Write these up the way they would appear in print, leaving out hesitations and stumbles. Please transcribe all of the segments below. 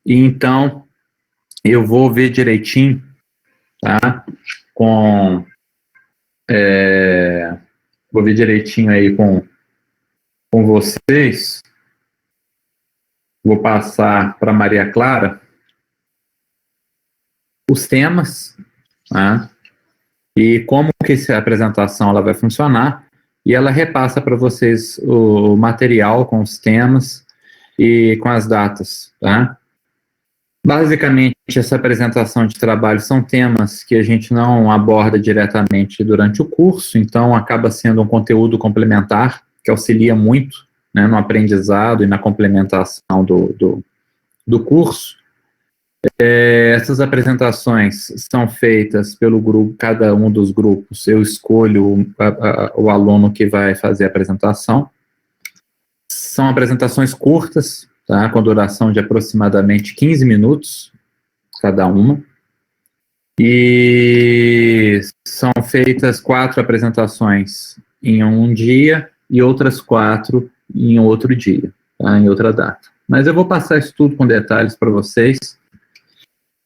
E então, eu vou ver direitinho, tá? Vou ver direitinho aí com vocês. Vou passar para Maria Clara os temas, tá? E como que essa apresentação ela vai funcionar. E ela repassa para vocês o material com os temas e com as datas, tá? Basicamente, essa apresentação de trabalho são temas que a gente não aborda diretamente durante o curso, então acaba sendo um conteúdo complementar que auxilia muito, né, no aprendizado e na complementação do curso. Essas apresentações são feitas pelo grupo, cada um dos grupos, eu escolho o aluno que vai fazer a apresentação. São apresentações curtas, tá, com duração de aproximadamente 15 minutos, cada uma. E são feitas 4 apresentações em um dia e outras 4 em outro dia, tá, em outra data. Mas eu vou passar isso tudo com detalhes para vocês,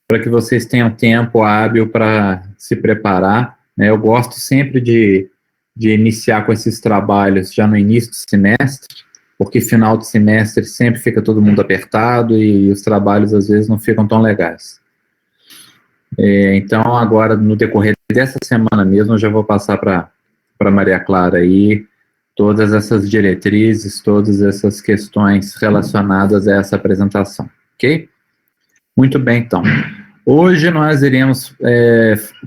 para que vocês tenham tempo hábil para se preparar, né? Eu gosto sempre de iniciar com esses trabalhos já no início do semestre, porque final de semestre sempre fica todo mundo apertado e os trabalhos às vezes não ficam tão legais. Então, agora, no decorrer dessa semana mesmo, eu já vou passar para Maria Clara aí todas essas diretrizes, todas essas questões relacionadas a essa apresentação, ok? Muito bem, então. Hoje nós iremos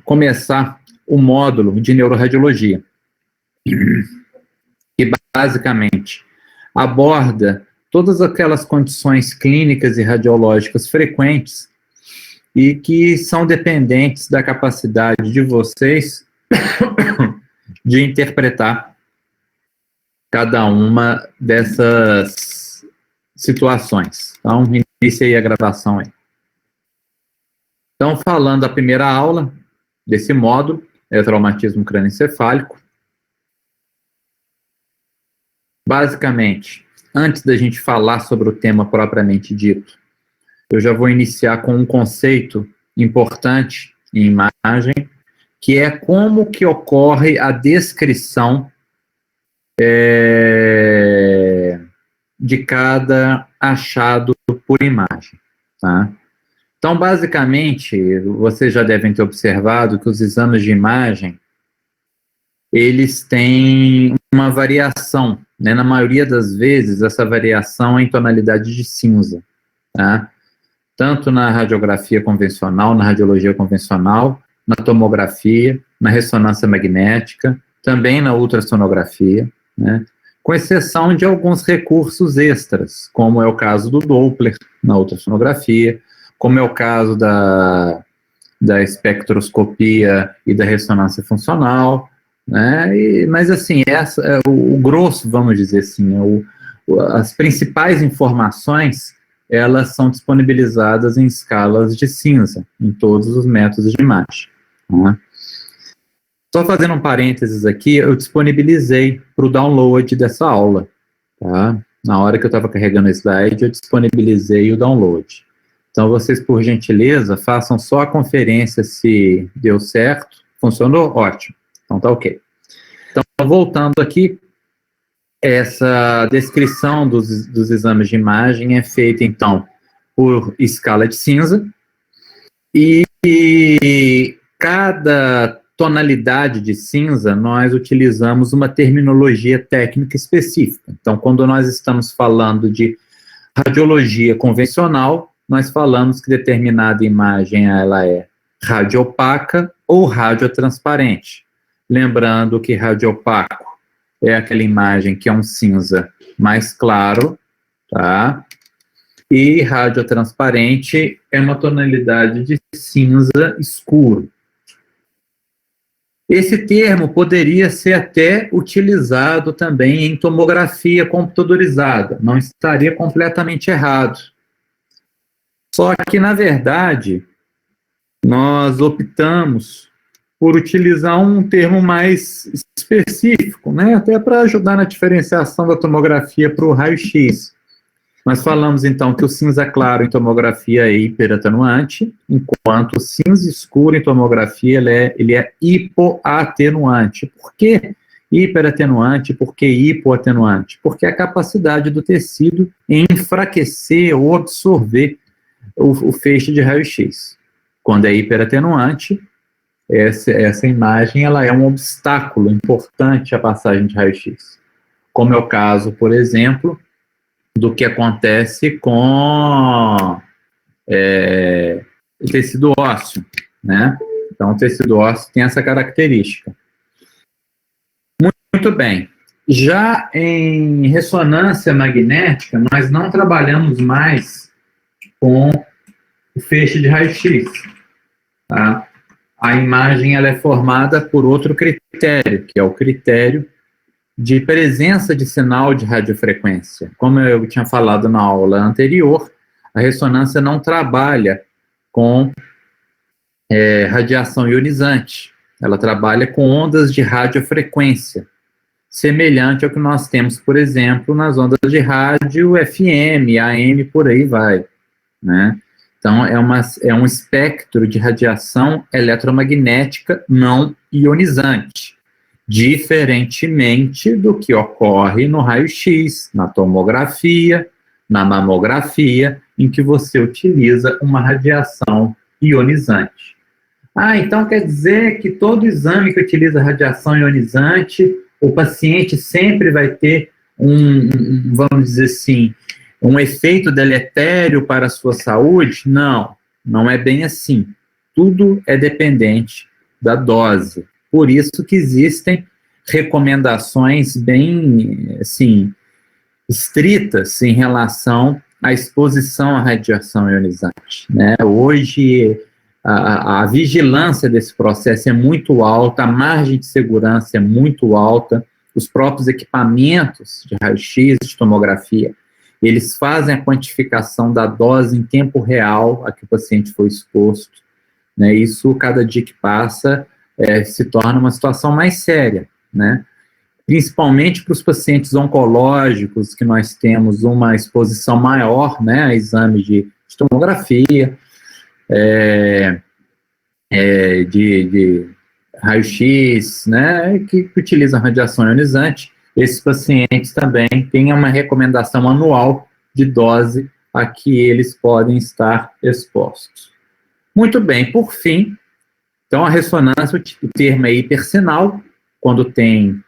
começar o módulo de neuroradiologia, que basicamente aborda todas aquelas condições clínicas e radiológicas frequentes e que são dependentes da capacidade de vocês de interpretar cada uma dessas situações. Então, inicie aí a gravação aí. Então, falando da primeira aula desse módulo, é traumatismo crânioencefálico. Basicamente, antes da gente falar sobre o tema propriamente dito, eu já vou iniciar com um conceito importante em imagem, que é como que ocorre a descrição de cada achado por imagem, tá? Então, basicamente, vocês já devem ter observado que os exames de imagem, eles têm uma variação, né? Na maioria das vezes, essa variação é em tonalidade de cinza, tá? Tanto na radiografia convencional, na radiologia convencional, na tomografia, na ressonância magnética, também na ultrassonografia, né? Com exceção de alguns recursos extras, como é o caso do Doppler na ultrassonografia, como é o caso da espectroscopia e da ressonância funcional, né? Mas, assim, o grosso, vamos dizer assim, as principais informações, elas são disponibilizadas em escalas de cinza, em todos os métodos de imagem. Né? Só fazendo um parênteses aqui, eu disponibilizei para o download dessa aula. Tá? Na hora que eu estava carregando o slide, eu disponibilizei o download. Então, vocês, por gentileza, façam só a conferência se deu certo. Funcionou? Ótimo. Então, tá ok. Então, voltando aqui, essa descrição dos exames de imagem é feita, então, por escala de cinza, e cada tonalidade de cinza, nós utilizamos uma terminologia técnica específica. Então, quando nós estamos falando de radiologia convencional, nós falamos que determinada imagem ela é radiopaca ou radiotransparente. Lembrando que radiopaco é aquela imagem que é um cinza mais claro, tá? E radiotransparente é uma tonalidade de cinza escuro. Esse termo poderia ser até utilizado também em tomografia computadorizada, não estaria completamente errado. Só que, na verdade, nós optamos por utilizar um termo mais específico, né? Até para ajudar na diferenciação da tomografia para o raio-x. Nós falamos, então, que o cinza claro em tomografia é hiperatenuante, enquanto o cinza escuro em tomografia ele é hipoatenuante. Por que hiperatenuante? Por que hipoatenuante? Porque a capacidade do tecido em enfraquecer ou absorver o feixe de raio-x. Quando é hiperatenuante, essa imagem ela é um obstáculo importante à passagem de raio-x. Como é o caso, por exemplo, do que acontece com o tecido ósseo, né? Então, o tecido ósseo tem essa característica. Muito bem. Já em ressonância magnética, nós não trabalhamos mais com o feixe de raio-x, tá? A imagem ela é formada por outro critério, que é o critério de presença de sinal de radiofrequência. Como eu tinha falado na aula anterior, a ressonância não trabalha com radiação ionizante, ela trabalha com ondas de radiofrequência, semelhante ao que nós temos, por exemplo, nas ondas de rádio FM, AM, por aí vai, né? Então, é um espectro de radiação eletromagnética não ionizante, diferentemente do que ocorre no raio-x, na tomografia, na mamografia, em que você utiliza uma radiação ionizante. Então quer dizer que todo exame que utiliza radiação ionizante, o paciente sempre vai ter vamos dizer assim, um efeito deletério para a sua saúde? Não, não é bem assim. Tudo é dependente da dose. Por isso que existem recomendações bem, assim, estritas em relação à exposição à radiação ionizante, né? Hoje, a vigilância desse processo é muito alta, a margem de segurança é muito alta, os próprios equipamentos de raio-x, de tomografia, eles fazem a quantificação da dose em tempo real a que o paciente foi exposto, né? Isso, cada dia que passa, se torna uma situação mais séria, né? Principalmente para os pacientes oncológicos, que nós temos uma exposição maior, né, a exame de tomografia, de raio-x, né, que utilizam radiação ionizante. Esses pacientes também têm uma recomendação anual de dose a que eles podem estar expostos. Muito bem, por fim, então a ressonância, o termo é hipersinal, quando tem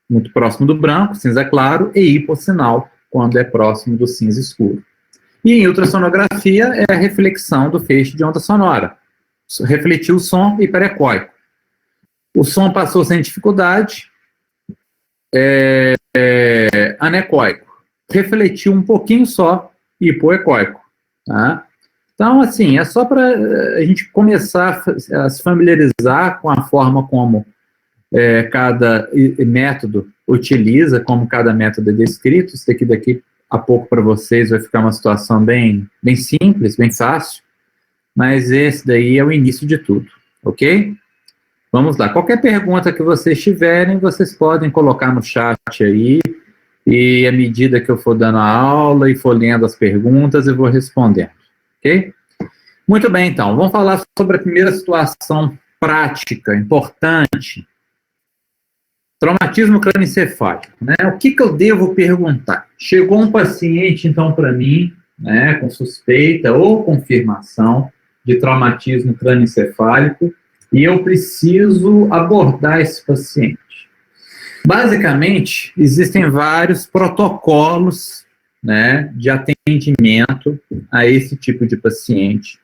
muito próximo do branco, cinza claro, e hipossinal, quando é próximo do cinza escuro. E em ultrassonografia é a reflexão do feixe de onda sonora. Refletiu o som hiperecóico. O som passou sem dificuldade, anecoico. Refletiu um pouquinho só, hipoecóico. Tá? Então, assim, é só para a gente começar a se familiarizar com a forma como cada método utiliza, como cada método é descrito. Isso daqui a pouco para vocês vai ficar uma situação bem simples, bem fácil, mas esse daí é o início de tudo, ok? Vamos lá, qualquer pergunta que vocês tiverem, vocês podem colocar no chat aí, e à medida que eu for dando a aula e for lendo as perguntas, eu vou respondendo, ok? Muito bem, então, vamos falar sobre a primeira situação prática, importante. Traumatismo crânioencefálico, né? O que eu devo perguntar? Chegou um paciente, então, para mim, né, com suspeita ou confirmação de traumatismo crânioencefálico, e eu preciso abordar esse paciente. Basicamente, existem vários protocolos, né, de atendimento a esse tipo de paciente.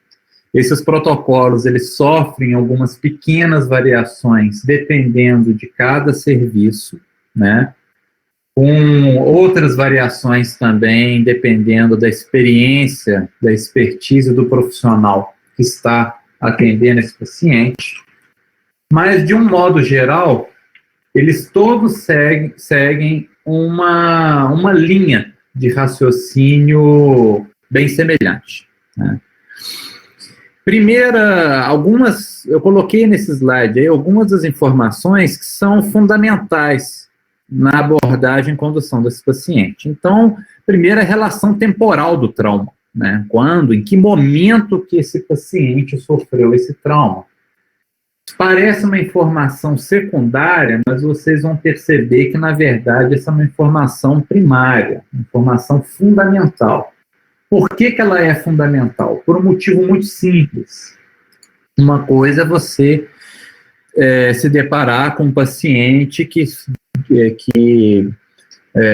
Esses protocolos, eles sofrem algumas pequenas variações dependendo de cada serviço, né? Com outras variações também dependendo da experiência, da expertise do profissional que está atendendo esse paciente. Mas, de um modo geral, eles todos seguem uma linha de raciocínio bem semelhante, né? Eu coloquei nesse slide aí algumas das informações que são fundamentais na abordagem e condução desse paciente. Então, Primeiro, a relação temporal do trauma, né? Quando, em que momento que esse paciente sofreu esse trauma. Parece uma informação secundária, mas vocês vão perceber que, na verdade, essa é uma informação primária, uma informação fundamental. Por que ela é fundamental? Por um motivo muito simples. Uma coisa é você se deparar com um paciente que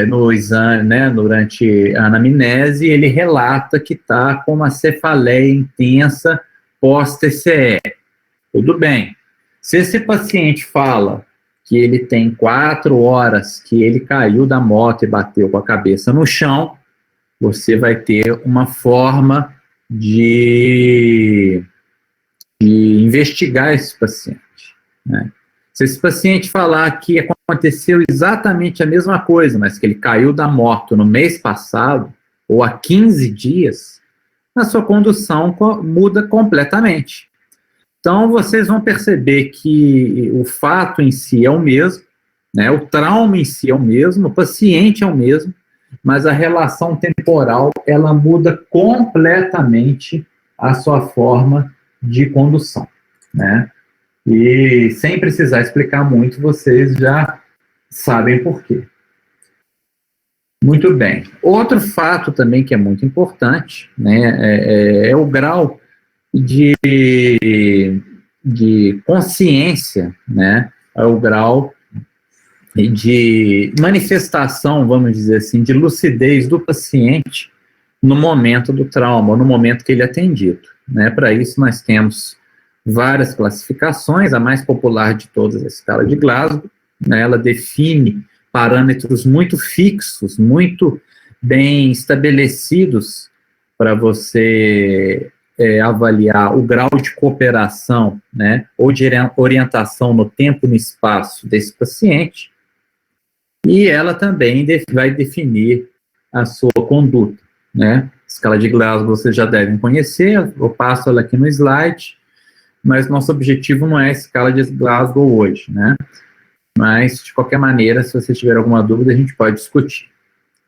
no exame, né, durante a anamnese, ele relata que está com uma cefaleia intensa pós-TCE. Tudo bem. Se esse paciente fala que ele tem 4 horas que ele caiu da moto e bateu com a cabeça no chão, você vai ter uma forma de investigar esse paciente, né? Se esse paciente falar que aconteceu exatamente a mesma coisa, mas que ele caiu da moto no mês passado, ou há 15 dias, a sua condução muda completamente. Então, vocês vão perceber que o fato em si é o mesmo, né? O trauma em si é o mesmo, o paciente é o mesmo, mas a relação temporal, ela muda completamente a sua forma de condução, né? E sem precisar explicar muito, vocês já sabem por quê. Muito bem. Outro fato também que é muito importante, né, é o grau de consciência, né, é o grau de manifestação, vamos dizer assim, de lucidez do paciente no momento do trauma, no momento que ele é atendido, né? Para isso nós temos várias classificações, a mais popular de todas é a escala de Glasgow, né? Ela define parâmetros muito fixos, muito bem estabelecidos para você avaliar o grau de cooperação, né, ou de orientação no tempo e no espaço desse paciente, e ela também vai definir a sua conduta, né? A escala de Glasgow vocês já devem conhecer, eu passo ela aqui no slide, mas nosso objetivo não é a escala de Glasgow hoje, né? Mas, de qualquer maneira, se vocês tiverem alguma dúvida, a gente pode discutir.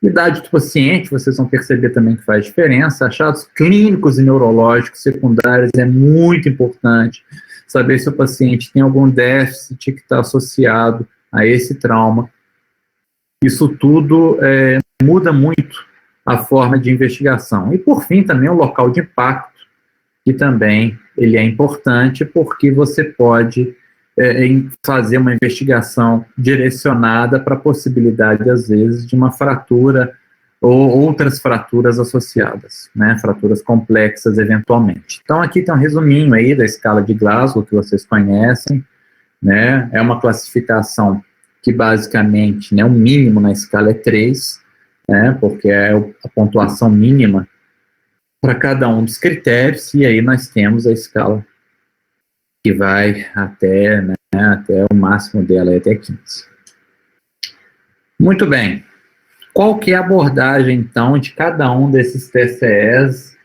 Idade do paciente, vocês vão perceber também que faz diferença. Achados clínicos e neurológicos secundários é muito importante. Saber se o paciente tem algum déficit que está associado a esse trauma. Isso tudo muda muito a forma de investigação. E, por fim, também o local de impacto, que também ele é importante porque você pode fazer uma investigação direcionada para a possibilidade, às vezes, de uma fratura ou outras fraturas associadas, né, fraturas complexas, eventualmente. Então, aqui tem um resuminho aí da escala de Glasgow, que vocês conhecem, né, é uma classificação que, basicamente, né, o mínimo na escala é 3, né, porque é a pontuação mínima para cada um dos critérios, e aí nós temos a escala que vai até o máximo dela, até 15. Muito bem. Qual que é a abordagem, então, de cada um desses TCEs,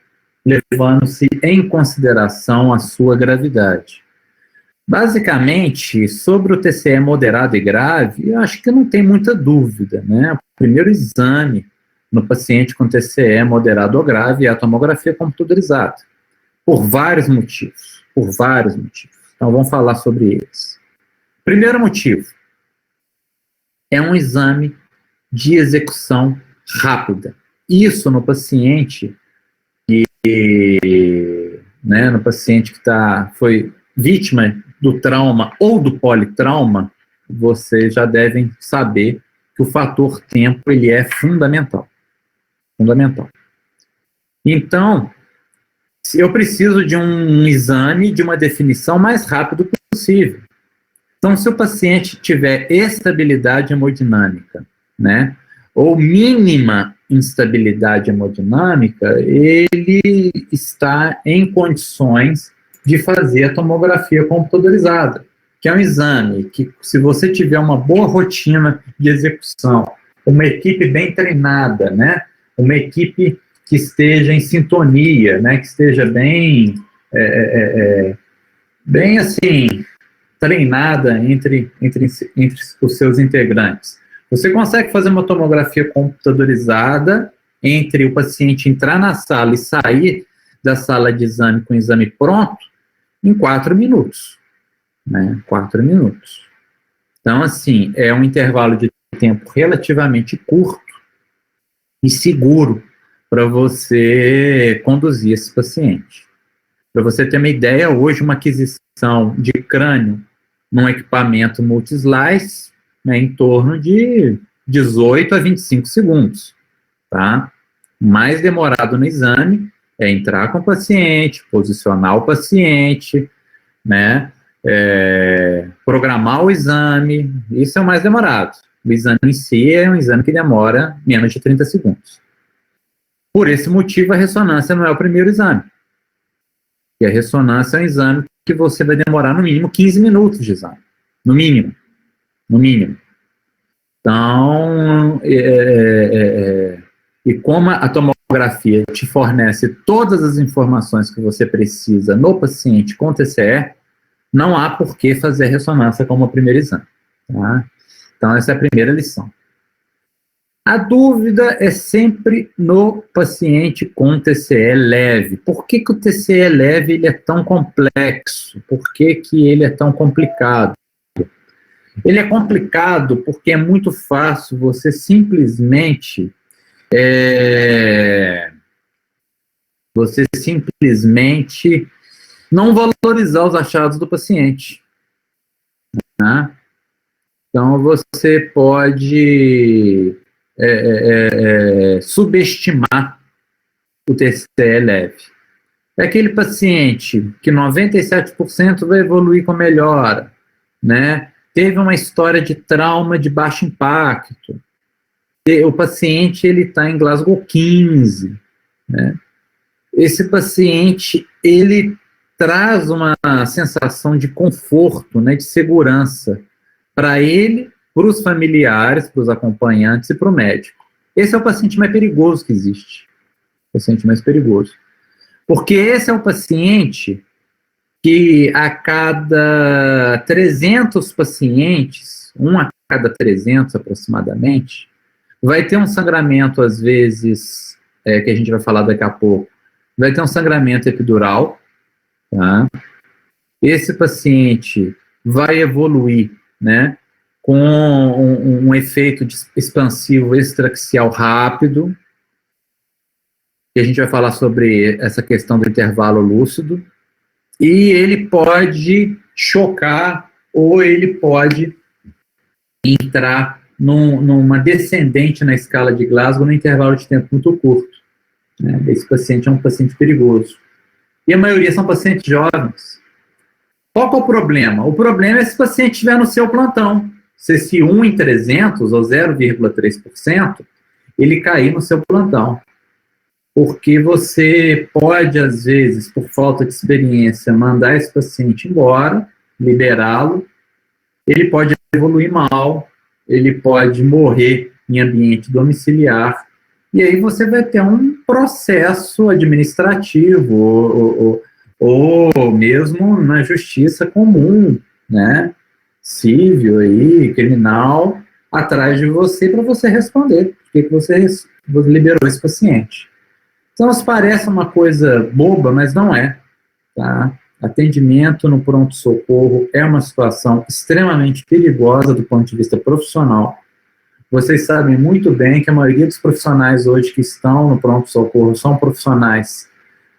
levando-se em consideração a sua gravidade? Basicamente, sobre o TCE moderado e grave, eu acho que não tem muita dúvida, né? O primeiro exame no paciente com TCE moderado ou grave é a tomografia computadorizada, por vários motivos. Então, vamos falar sobre eles. Primeiro motivo, é um exame de execução rápida. Isso no paciente no paciente que foi vítima do trauma ou do politrauma, vocês já devem saber que o fator tempo ele é fundamental. Então, eu preciso de um exame de uma definição mais rápido possível. Então, se o paciente tiver estabilidade hemodinâmica, né, ou mínima instabilidade hemodinâmica, ele está em condições de fazer a tomografia computadorizada, que é um exame que, se você tiver uma boa rotina de execução, uma equipe bem treinada, né, uma equipe que esteja em sintonia, né, que esteja bem assim, treinada entre os seus integrantes. Você consegue fazer uma tomografia computadorizada entre o paciente entrar na sala e sair da sala de exame com o exame pronto em 4 minutos, né? 4 minutos. Então, assim, é um intervalo de tempo relativamente curto e seguro para você conduzir esse paciente. Para você ter uma ideia, hoje uma aquisição de crânio num equipamento multi-slice, né, em torno de 18 a 25 segundos, tá? O mais demorado no exame é entrar com o paciente, posicionar o paciente, né, programar o exame, isso é o mais demorado. O exame em si é um exame que demora menos de 30 segundos. Por esse motivo, a ressonância não é o primeiro exame. E a ressonância é um exame que você vai demorar no mínimo 15 minutos de exame. No mínimo. No mínimo. Então, e como a tomografia te fornece todas as informações que você precisa no paciente com TCE, não há por que fazer ressonância como o primeiro exame. Tá? Então, essa é a primeira lição. A dúvida é sempre no paciente com TCE leve. Por que o TCE leve ele é tão complexo? Por que ele é tão complicado? Ele é complicado porque é muito fácil você simplesmente não valorizar os achados do paciente. Né? Então, você pode subestimar o TCE leve. É aquele paciente que 97% vai evoluir com melhora, né? Teve uma história de trauma de baixo impacto. O paciente ele está em Glasgow 15, né? Esse paciente ele traz uma sensação de conforto, né, de segurança para ele, para os familiares, para os acompanhantes e para o médico. Esse é o paciente mais perigoso que existe. O paciente mais perigoso. Porque esse é o paciente que a cada 300 pacientes, 1 a cada 300 aproximadamente, vai ter um sangramento, às vezes, que a gente vai falar daqui a pouco, vai ter um sangramento epidural, tá? Esse paciente vai evoluir, né, com um efeito expansivo extraxial rápido, e a gente vai falar sobre essa questão do intervalo lúcido, e ele pode chocar, ou ele pode entrar numa descendente na escala de Glasgow no intervalo de tempo muito curto. Né? Esse paciente é um paciente perigoso. E a maioria são pacientes jovens. Qual que é o problema? O problema é se o paciente estiver no seu plantão. Se esse 1 em 300, ou 0,3%, ele cair no seu plantão. Porque você pode, às vezes, por falta de experiência, mandar esse paciente embora, liberá-lo, ele pode evoluir mal, ele pode morrer em ambiente domiciliar, e aí você vai ter um processo administrativo, ou mesmo na justiça comum, né, civil e criminal, atrás de você para você responder por que você liberou esse paciente. Então, isso parece uma coisa boba, mas não é. Tá? Atendimento no pronto-socorro é uma situação extremamente perigosa do ponto de vista profissional. Vocês sabem muito bem que a maioria dos profissionais hoje que estão no pronto-socorro são profissionais,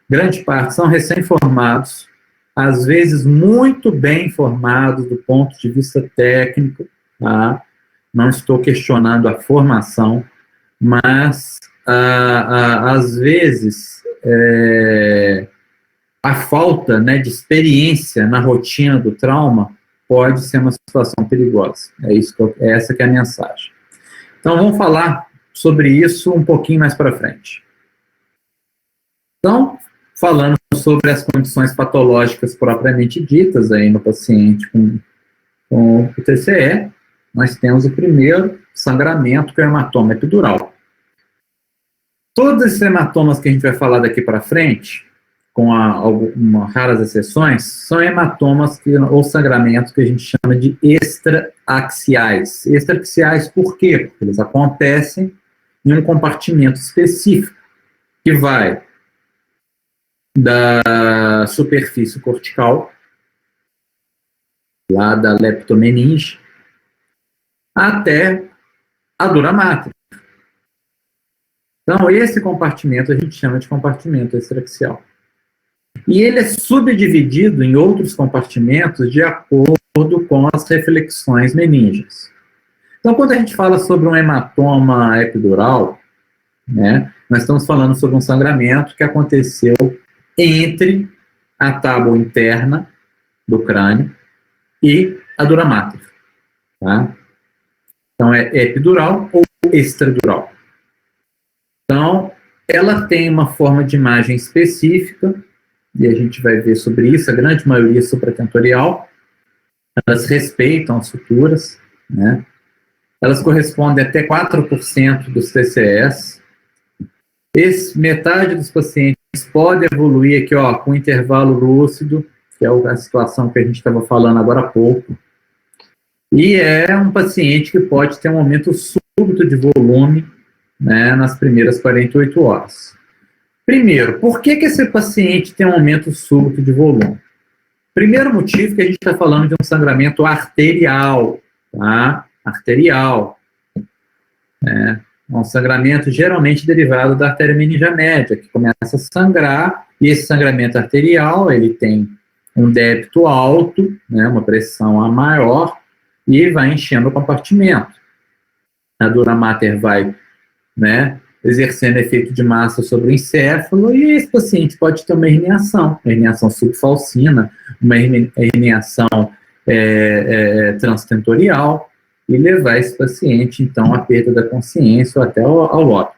grande parte são recém-formados, às vezes muito bem formados do ponto de vista técnico, tá? Não estou questionando a formação, mas às vezes a falta, né, de experiência na rotina do trauma pode ser uma situação perigosa. É essa que é a mensagem. Então, vamos falar sobre isso um pouquinho mais para frente. Então, falando sobre as condições patológicas propriamente ditas aí no paciente com o TCE, nós temos o primeiro sangramento, que é o hematoma epidural. Todos esses hematomas que a gente vai falar daqui para frente, com algumas raras exceções, são hematomas ou sangramentos que a gente chama de extraaxiais. Extraaxiais por quê? Porque eles acontecem em um compartimento específico, que vai da superfície cortical, lá da leptomeninge, até a dura mater. Então, esse compartimento a gente chama de compartimento extraxial. E ele é subdividido em outros compartimentos de acordo com as reflexões meníngeas. Então, quando a gente fala sobre um hematoma epidural, né, nós estamos falando sobre um sangramento que aconteceu entre a tábua interna do crânio e a dura mater. Tá? Então, é epidural ou extradural. Então, ela tem uma forma de imagem específica, e a gente vai ver sobre isso, a grande maioria supratentorial. Elas respeitam as suturas, né? Elas correspondem até 4% dos TCS. Metade dos pacientes pode evoluir aqui, ó, com intervalo lúcido, que é a situação que a gente estava falando agora há pouco. E é um paciente que pode ter um aumento súbito de volume, né, nas primeiras 48 horas. Primeiro, por que esse paciente tem um aumento súbito de volume? Primeiro motivo que a gente está falando de um sangramento arterial, tá? Arterial. É um sangramento geralmente derivado da artéria meningia média, que começa a sangrar, e esse sangramento arterial, ele tem um débito alto, né, uma pressão a maior, e vai enchendo o compartimento. A dura mater vai, né, exercendo efeito de massa sobre o encéfalo, e esse paciente pode ter uma herniação subfalcina, uma herniação transtentorial, e levar esse paciente, então, à perda da consciência ou até ao óbito.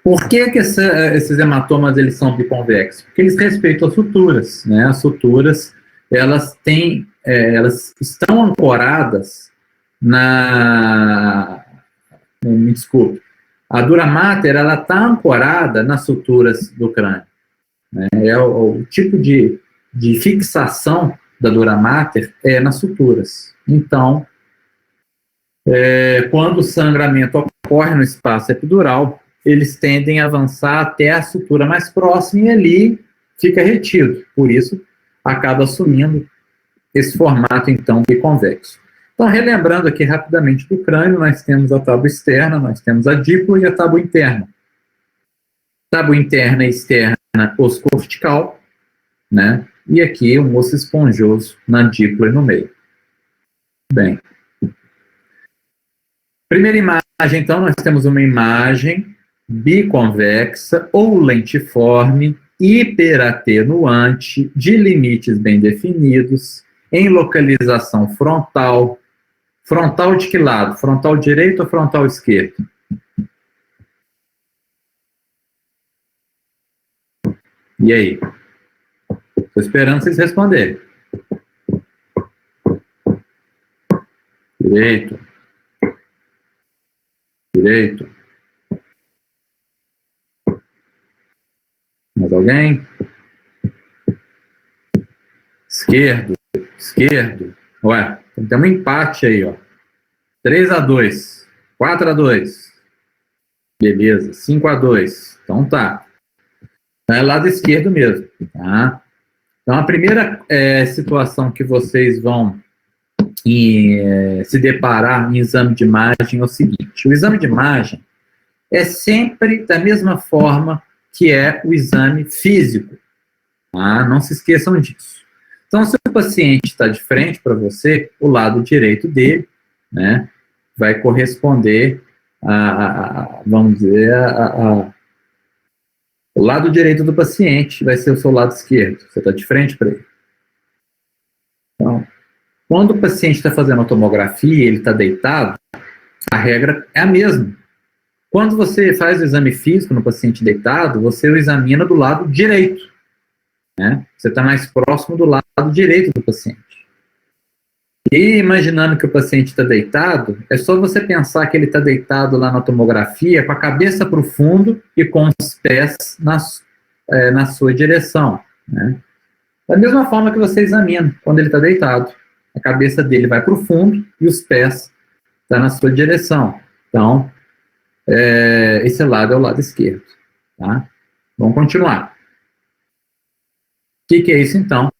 Por que esses hematomas eles são biconvexos? Porque eles respeitam as suturas, né? As suturas, elas estão ancoradas me desculpe, a dura mater, ela está ancorada nas suturas do crânio, né? É o tipo de fixação da dura mater nas suturas. Então, quando o sangramento ocorre no espaço epidural, eles tendem a avançar até a sutura mais próxima e ali fica retido. Por isso, acaba assumindo esse formato, então, biconvexo. Então, relembrando aqui rapidamente do crânio, nós temos a tábua externa, nós temos a dípula e a tábua interna. Tábua interna e externa, osso cortical, né? E aqui um osso esponjoso na dípula e no meio. Bem. Primeira imagem, então, nós temos uma imagem biconvexa ou lentiforme, hiperatenuante, de limites bem definidos, em localização frontal. Frontal de que lado? Frontal direito ou frontal esquerdo? E aí? Estou esperando vocês responderem. Direito. Direito. Mais alguém? Esquerdo. Esquerdo. Ué, tem um empate aí, ó. 3-2. 4-2. Beleza. 5-2. Então tá. É lado esquerdo mesmo, tá? Então, a primeira situação que vocês vão se deparar em exame de imagem é o seguinte: o exame de imagem é sempre da mesma forma que é o exame físico, tá? Não se esqueçam disso. Então, se o paciente está de frente para você, o lado direito dele, né, vai corresponder vamos dizer, o lado direito do paciente vai ser o seu lado esquerdo. Você está de frente para ele. Então, quando o paciente está fazendo a tomografia e ele está deitado, a regra é a mesma. Quando você faz o exame físico no paciente deitado, você o examina do lado direito, né? Você está mais próximo do lado direito do paciente. E imaginando que o paciente está deitado, é só você pensar que ele está deitado lá na tomografia com a cabeça para o fundo e com os pés na sua direção, né? Da mesma forma que você examina quando ele está deitado. A cabeça dele vai para o fundo e os pés está na sua direção. Então, esse lado é o lado esquerdo. Tá? Vamos continuar. O que é isso, então?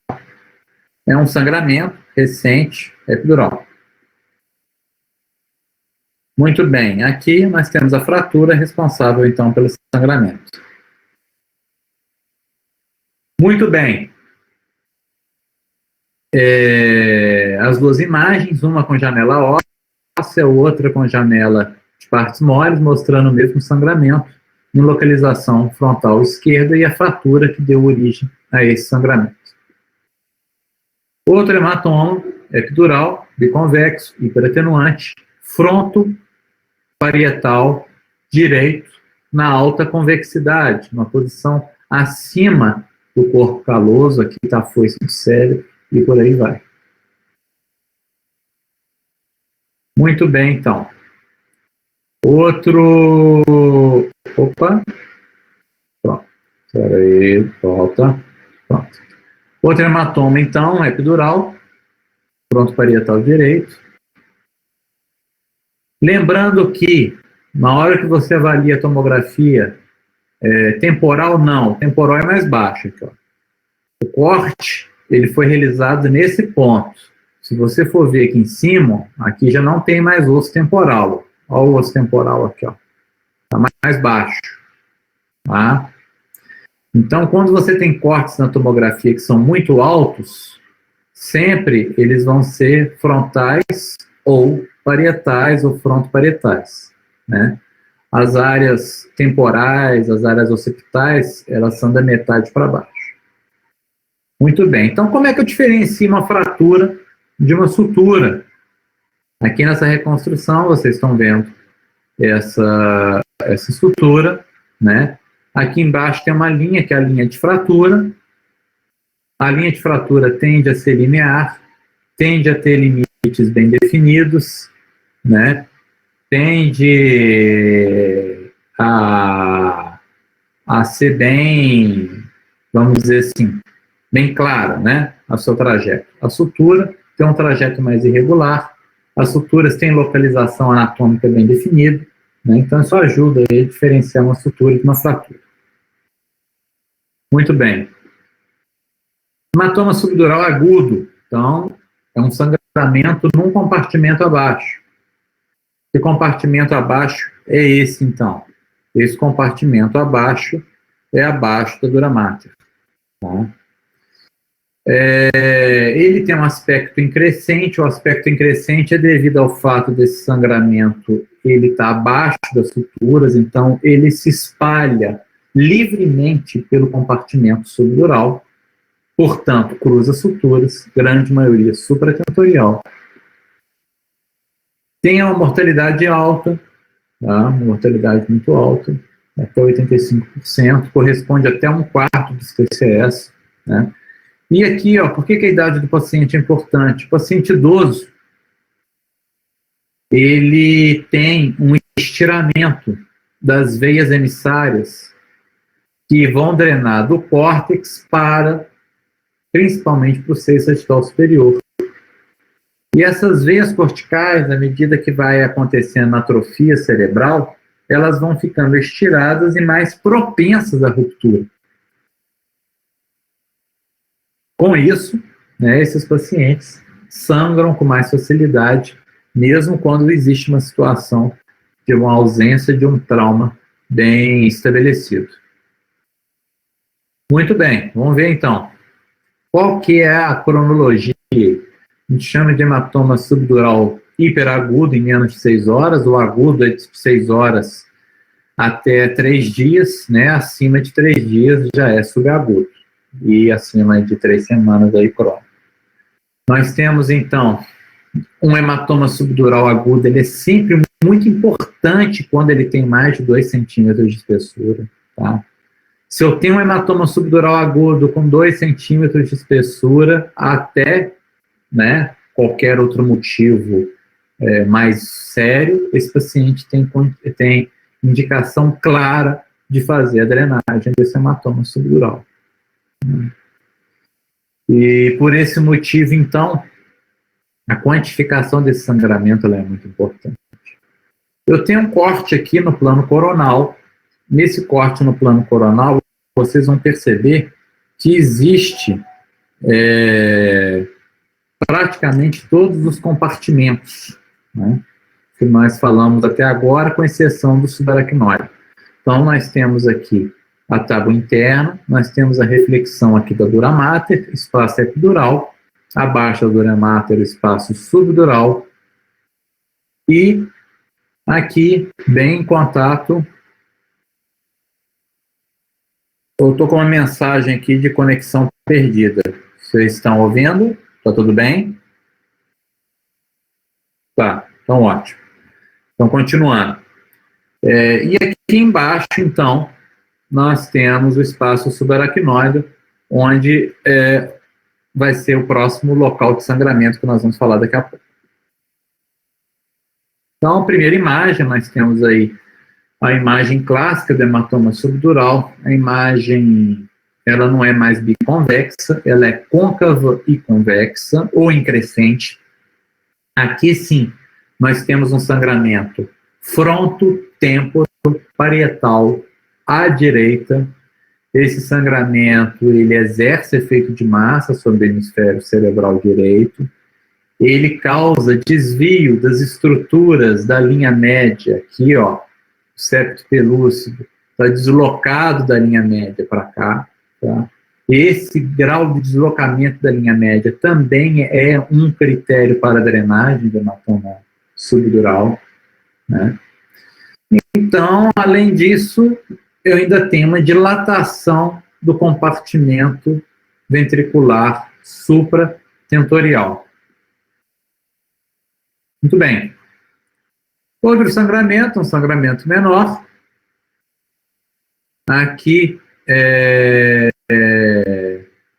É um sangramento recente epidural. Muito bem. Aqui nós temos a fratura responsável, então, pelo sangramento. Muito bem. As duas imagens, uma com janela óssea, outra com janela de partes moles, mostrando o mesmo sangramento em localização frontal esquerda e a fratura que deu origem a esse sangramento. Outro hematoma epidural, biconvexo, hiperatenuante, fronto-parietal direito na alta convexidade, uma posição acima do corpo caloso, aqui está a foice do cérebro, e por aí vai. Muito bem, então. Outro... Opa! Pronto. Espera aí, volta. Pronto. Outro hematoma, então, epidural, fronto-parietal direito. Lembrando que, na hora que você avalia a tomografia, temporal não, temporal é mais baixo. Aqui, ó. O corte, ele foi realizado nesse ponto. Se você for ver aqui em cima, aqui já não tem mais osso temporal. Olha o osso temporal aqui, ó. Está mais baixo. Tá? Então, quando você tem cortes na tomografia que são muito altos, sempre eles vão ser frontais ou parietais ou frontoparietais, né? As áreas temporais, as áreas occipitais, elas são da metade para baixo. Muito bem. Então, como é que eu diferencio uma fratura de uma sutura? Aqui nessa reconstrução, vocês estão vendo essa sutura, né? Aqui embaixo tem uma linha, que é a linha de fratura. A linha de fratura tende a ser linear, tende a ter limites bem definidos, né? Tende a ser bem, vamos dizer assim, bem clara, né? A seu trajeto. A sutura tem um trajeto mais irregular, as suturas têm localização anatômica bem definida, né? Então isso ajuda a diferenciar uma sutura de uma fratura. Muito bem. Hematoma subdural agudo, então, é um sangramento num compartimento abaixo. Que compartimento abaixo é esse, então? Esse compartimento abaixo é abaixo da dura mater. Tá? Ele tem um aspecto increscente, o aspecto increscente é devido ao fato desse sangramento ele estar abaixo das suturas, então ele se espalha livremente pelo compartimento subdural, portanto, cruza suturas, grande maioria supratentorial. Tem uma mortalidade alta, tá? Uma mortalidade muito alta, até 85%, corresponde até 1/4 dos TCS, né? E aqui, ó, por que a idade do paciente é importante? O paciente idoso, ele tem um estiramento das veias emissárias que vão drenar do córtex para, principalmente, para o seio sagittal superior. E essas veias corticais, à medida que vai acontecendo a atrofia cerebral, elas vão ficando estiradas e mais propensas à ruptura. Com isso, né, esses pacientes sangram com mais facilidade, mesmo quando existe uma situação de uma ausência de um trauma bem estabelecido. Muito bem, vamos ver então. Qual que é a cronologia? A gente chama de hematoma subdural hiperagudo em menos de 6 horas, o agudo é de 6 horas até 3 dias, né? Acima de 3 dias já é subagudo. E acima de 3 semanas aí crônico. Nós temos, então, um hematoma subdural agudo, ele é sempre muito importante quando ele tem mais de 2 centímetros de espessura, tá? Se eu tenho um hematoma subdural agudo com 2 centímetros de espessura, até, né, qualquer outro motivo mais sério, esse paciente tem indicação clara de fazer a drenagem desse hematoma subdural. E por esse motivo, então, A quantificação desse sangramento ela é muito importante. Eu tenho um corte aqui no plano coronal. Nesse corte no plano coronal, vocês vão perceber que existe praticamente todos os compartimentos, né, que nós falamos até agora, com exceção do subaracnoide. Então, nós temos aqui a tábua interna, nós temos a reflexão aqui da dura mater, espaço epidural, abaixo da dura mater, espaço subdural, e aqui, bem em contato, eu estou com uma mensagem aqui de conexão perdida. Vocês estão ouvindo? Está tudo bem? Tá, então ótimo. Então, continuando. E aqui embaixo, então, nós temos o espaço subaracnoide, onde vai ser o próximo local de sangramento que nós vamos falar daqui a pouco. Então, a primeira imagem, nós temos aí a imagem clássica do hematoma subdural. A imagem, ela não é mais biconvexa, ela é côncava e convexa, ou em crescente. Aqui, sim, nós temos um sangramento fronto-temporo parietal à direita. Esse sangramento, ele exerce efeito de massa sobre o hemisfério cerebral direito. Ele causa desvio das estruturas da linha média, aqui, ó, o septo pelúcido está deslocado da linha média para cá, tá? Esse grau de deslocamento da linha média também é um critério para a drenagem do hematoma subdural, né? Então, além disso, eu ainda tenho uma dilatação do compartimento ventricular supratentorial. Muito bem. Outro sangramento, um sangramento menor. Aqui,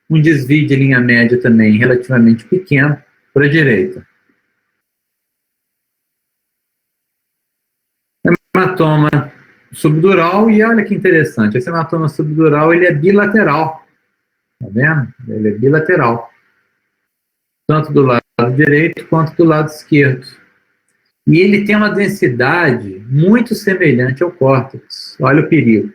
um desvio de linha média também relativamente pequeno para a direita. Hematoma subdural, e olha que interessante, esse hematoma subdural, ele é bilateral. Tá vendo? Ele é bilateral. Tanto do lado direito quanto do lado esquerdo. E ele tem uma densidade muito semelhante ao córtex. Olha o perigo.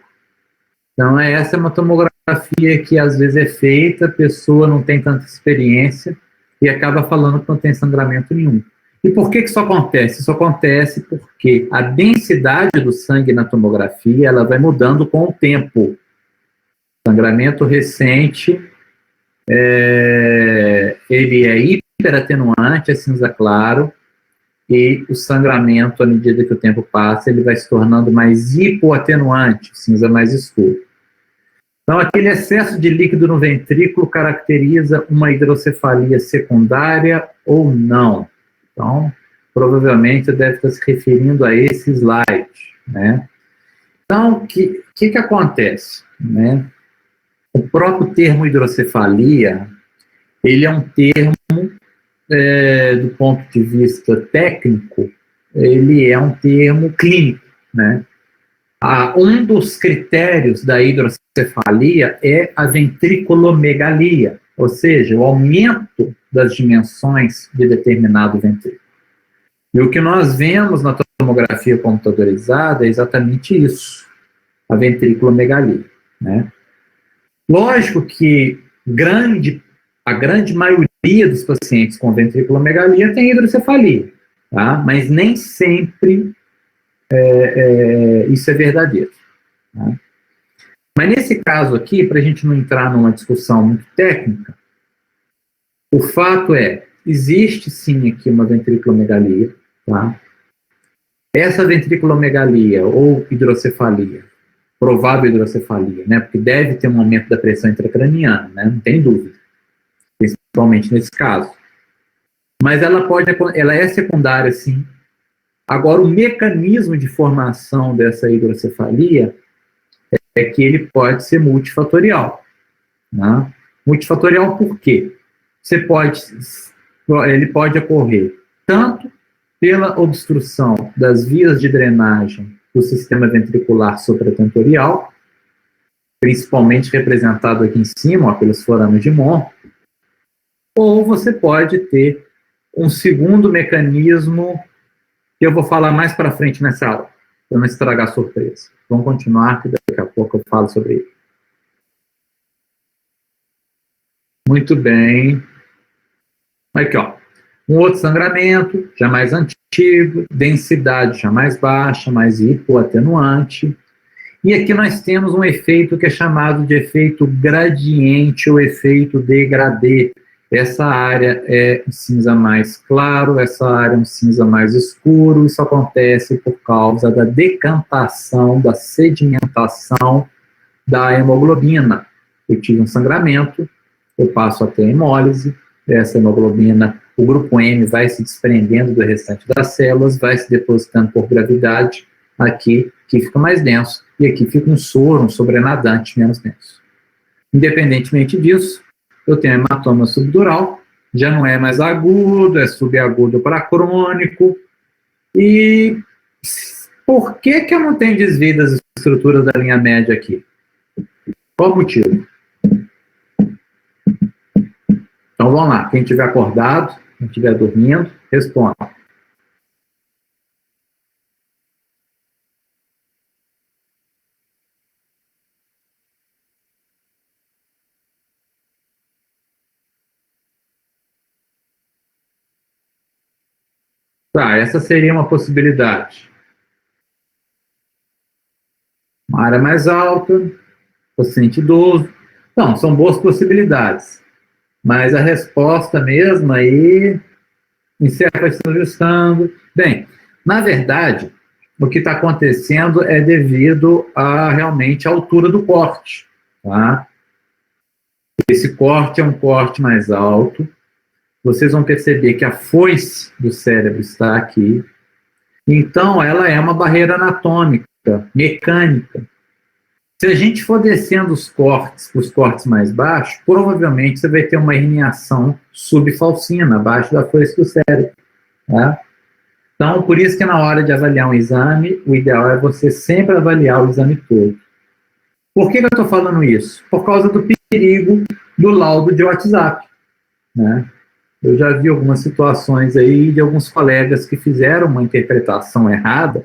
Então, essa é uma tomografia que às vezes é feita, a pessoa não tem tanta experiência e acaba falando que não tem sangramento nenhum. E por que isso acontece? Isso acontece porque a densidade do sangue na tomografia, ela vai mudando com o tempo. Sangramento recente, ele é hiperatenuante, é cinza claro, e o sangramento, à medida que o tempo passa, ele vai se tornando mais hipoatenuante, cinza mais escuro. Então, aquele excesso de líquido no ventrículo caracteriza uma hidrocefalia secundária ou não. Então, provavelmente deve estar se referindo a esse slide, né? Então, o que acontece, né? O próprio termo hidrocefalia, ele é um termo, do ponto de vista técnico, ele é um termo clínico, né? Um dos critérios da hidrocefalia é a ventriculomegalia, ou seja, o aumento das dimensões de determinado ventrículo. E o que nós vemos na tomografia computadorizada é exatamente isso, a ventriculomegalia, né? Lógico que a grande maioria dos pacientes com ventriculomegalia tem hidrocefalia, tá? Mas nem sempre isso é verdadeiro, tá? Mas nesse caso aqui, para a gente não entrar numa discussão muito técnica, o fato é, existe sim aqui uma ventriculomegalia, tá? Essa ventriculomegalia ou hidrocefalia, provável hidrocefalia, né? Porque deve ter um aumento da pressão intracraniana, né? Não tem dúvida, principalmente nesse caso. Mas ela é secundária, sim. Agora, o mecanismo de formação dessa hidrocefalia é que ele pode ser multifatorial, né? Multifatorial por quê? Ele pode ocorrer tanto pela obstrução das vias de drenagem do sistema ventricular supratentorial, principalmente representado aqui em cima, ó, pelos forames de Moore, ou você pode ter um segundo mecanismo que eu vou falar mais para frente nessa aula, para não estragar a surpresa. Vamos continuar, que daqui a pouco eu falo sobre ele. Muito bem. Aqui, ó. Um outro sangramento, já mais antigo, densidade já mais baixa, mais hipoatenuante. E aqui nós temos um efeito que é chamado de efeito gradiente ou efeito degradê. Essa área é um cinza mais claro, essa área é um cinza mais escuro. Isso acontece por causa da decantação, da sedimentação da hemoglobina. Eu tive um sangramento, eu passo a ter hemólise, essa hemoglobina, o grupo M vai se desprendendo do restante das células, vai se depositando por gravidade aqui, que fica mais denso, e aqui fica um soro, um sobrenadante menos denso. Independentemente disso, eu tenho hematoma subdural, já não é mais agudo, é subagudo para crônico, e por que eu não tenho desvio das estruturas da linha média aqui? Qual o motivo? Então vamos lá, quem estiver acordado, quem estiver dormindo, responda. Tá, essa seria uma possibilidade. Uma área mais alta, paciente idoso. Não, são boas possibilidades. Mas a resposta mesmo aí, encerra se ajustando. Bem, na verdade, o que está acontecendo é devido a realmente a altura do corte. Tá? Esse corte é um corte mais alto. Vocês vão perceber que a foice do cérebro está aqui. Então, ela é uma barreira anatômica, mecânica. Se a gente for descendo os cortes mais baixos, provavelmente você vai ter uma herniação subfalcina, abaixo da foice do cérebro. Tá? Então, por isso que na hora de avaliar um exame, o ideal é você sempre avaliar o exame todo. Por que eu estou falando isso? Por causa do perigo do laudo de WhatsApp. Né? Eu já vi algumas situações aí de alguns colegas que fizeram uma interpretação errada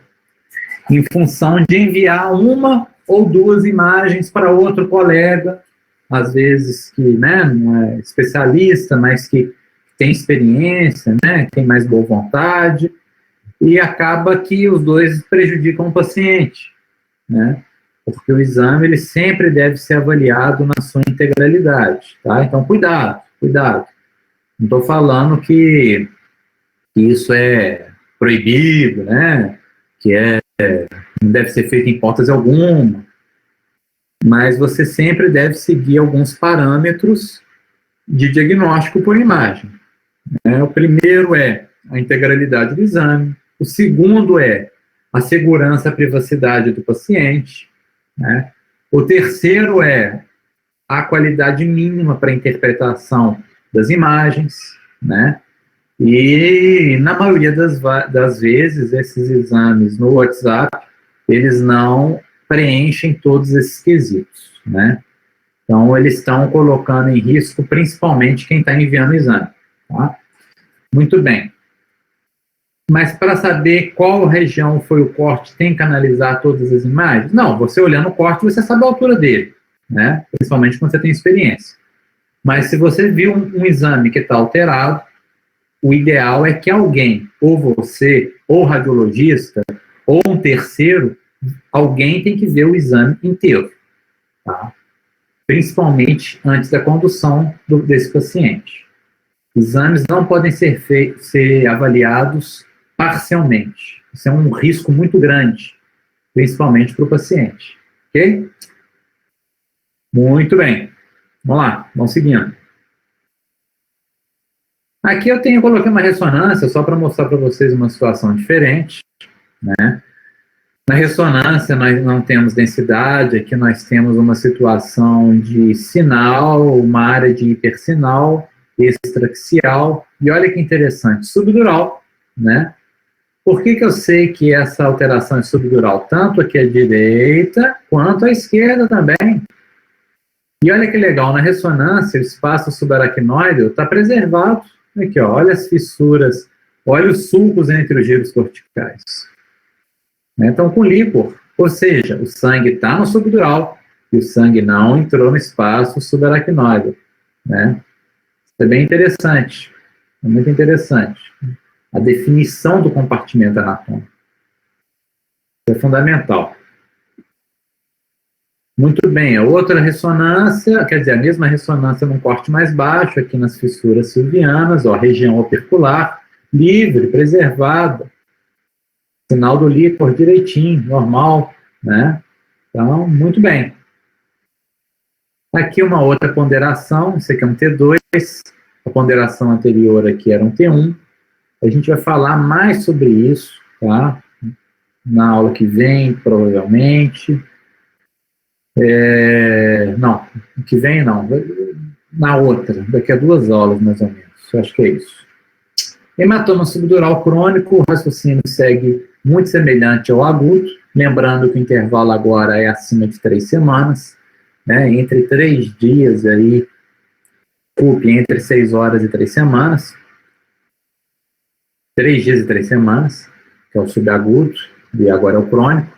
em função de enviar uma ou duas imagens para outro colega, às vezes que não é especialista, mas que tem experiência, tem mais boa vontade, e acaba que os dois prejudicam o paciente, porque o exame ele sempre deve ser avaliado na sua integralidade, tá? Então, cuidado. Não estou falando que isso é proibido, que não deve ser feito em hipótese alguma, mas você sempre deve seguir alguns parâmetros de diagnóstico por imagem. O primeiro é a integralidade do exame, o segundo é a segurança e a privacidade do paciente, o terceiro é a qualidade mínima para a interpretação das imagens, e na maioria das vezes esses exames no WhatsApp, eles não preenchem todos esses quesitos, Então, eles estão colocando em risco principalmente quem está enviando o exame, tá? Muito bem. Mas para saber qual região foi o corte, tem que analisar todas as imagens? Não, você olhando o corte, você sabe a altura dele, Principalmente quando você tem experiência. Mas se você viu um exame que está alterado, o ideal é que alguém, ou você, ou o radiologista, ou um terceiro, alguém tem que ver o exame inteiro, tá? Principalmente antes da condução desse paciente. Exames não podem ser avaliados parcialmente. Isso é um risco muito grande, principalmente para o paciente. Ok? Muito bem. Vamos lá, vamos seguindo. Aqui eu coloquei uma ressonância só para mostrar para vocês uma situação diferente, Na ressonância nós não temos densidade, aqui nós temos uma situação de sinal, uma área de hipersinal, extraxial, e olha que interessante, subdural, Por que eu sei que essa alteração é subdural? Tanto aqui à direita, quanto à esquerda também. E olha que legal, na ressonância, o espaço subaracnoide está preservado, Aqui, ó, olha as fissuras, olha os sulcos entre os giros corticais. Então, com líquor, ou seja, o sangue está no subdural e o sangue não entrou no espaço subaracnoide, né? Isso é bem interessante, é muito interessante. A definição do compartimento anatômico. Isso é fundamental. Muito bem, a outra ressonância, quer dizer, a mesma ressonância num corte mais baixo, aqui nas fissuras silvianas, ó, região opercular, livre, preservada, sinal do líquor direitinho, normal, né? Então, muito bem. Aqui uma outra ponderação, isso aqui é um T2, a ponderação anterior aqui era um T1, a gente vai falar mais sobre isso, tá? Na aula que vem, provavelmente. Não, que vem não, na outra, daqui a 2 aulas mais ou menos, eu acho que é isso. Hematoma subdural crônico, o raciocínio segue muito semelhante ao agudo, lembrando que o intervalo agora é acima de 3 semanas, né, entre 3 dias aí, entre 6 horas e 3 semanas, 3 dias e 3 semanas, que é o subagudo, e agora é o crônico.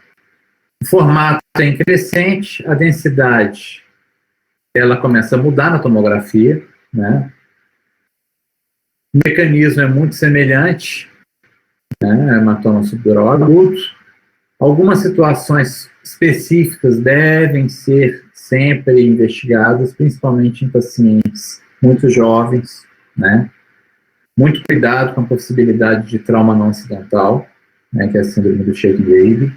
O formato é em crescente, a densidade ela começa a mudar na tomografia, né? O mecanismo é muito semelhante, né? Hematoma subdural agudo. Algumas situações específicas devem ser sempre investigadas, principalmente em pacientes muito jovens, né? Muito cuidado com a possibilidade de trauma não acidental, né? Que é a síndrome do Shaken Baby.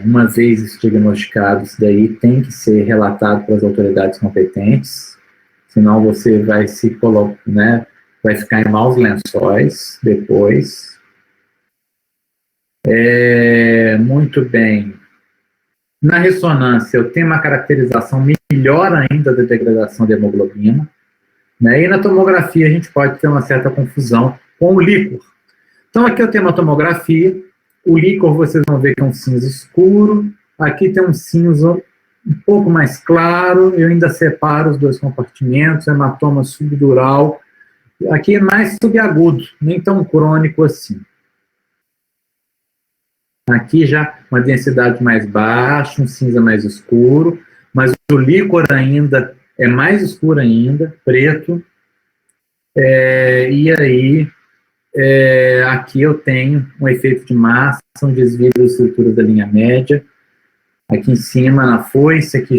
Uma vez isso diagnosticado, isso daí tem que ser relatado para as autoridades competentes, senão você vai se colocar, né, vai ficar em maus lençóis depois. Muito bem. Na ressonância, eu tenho uma caracterização melhor ainda da degradação da hemoglobina, né, e na tomografia a gente pode ter uma certa confusão com o líquor. Então aqui eu tenho uma tomografia, o líquor vocês vão ver que é um cinza escuro, aqui tem um cinza um pouco mais claro, eu ainda separo os 2 compartimentos, hematoma subdural, aqui é mais subagudo, nem tão crônico assim. Aqui já uma densidade mais baixa, um cinza mais escuro, mas o líquor ainda é mais escuro ainda, preto, e aí aqui eu tenho um efeito de massa, um desvio das estruturas da linha média, aqui em cima na foice, aqui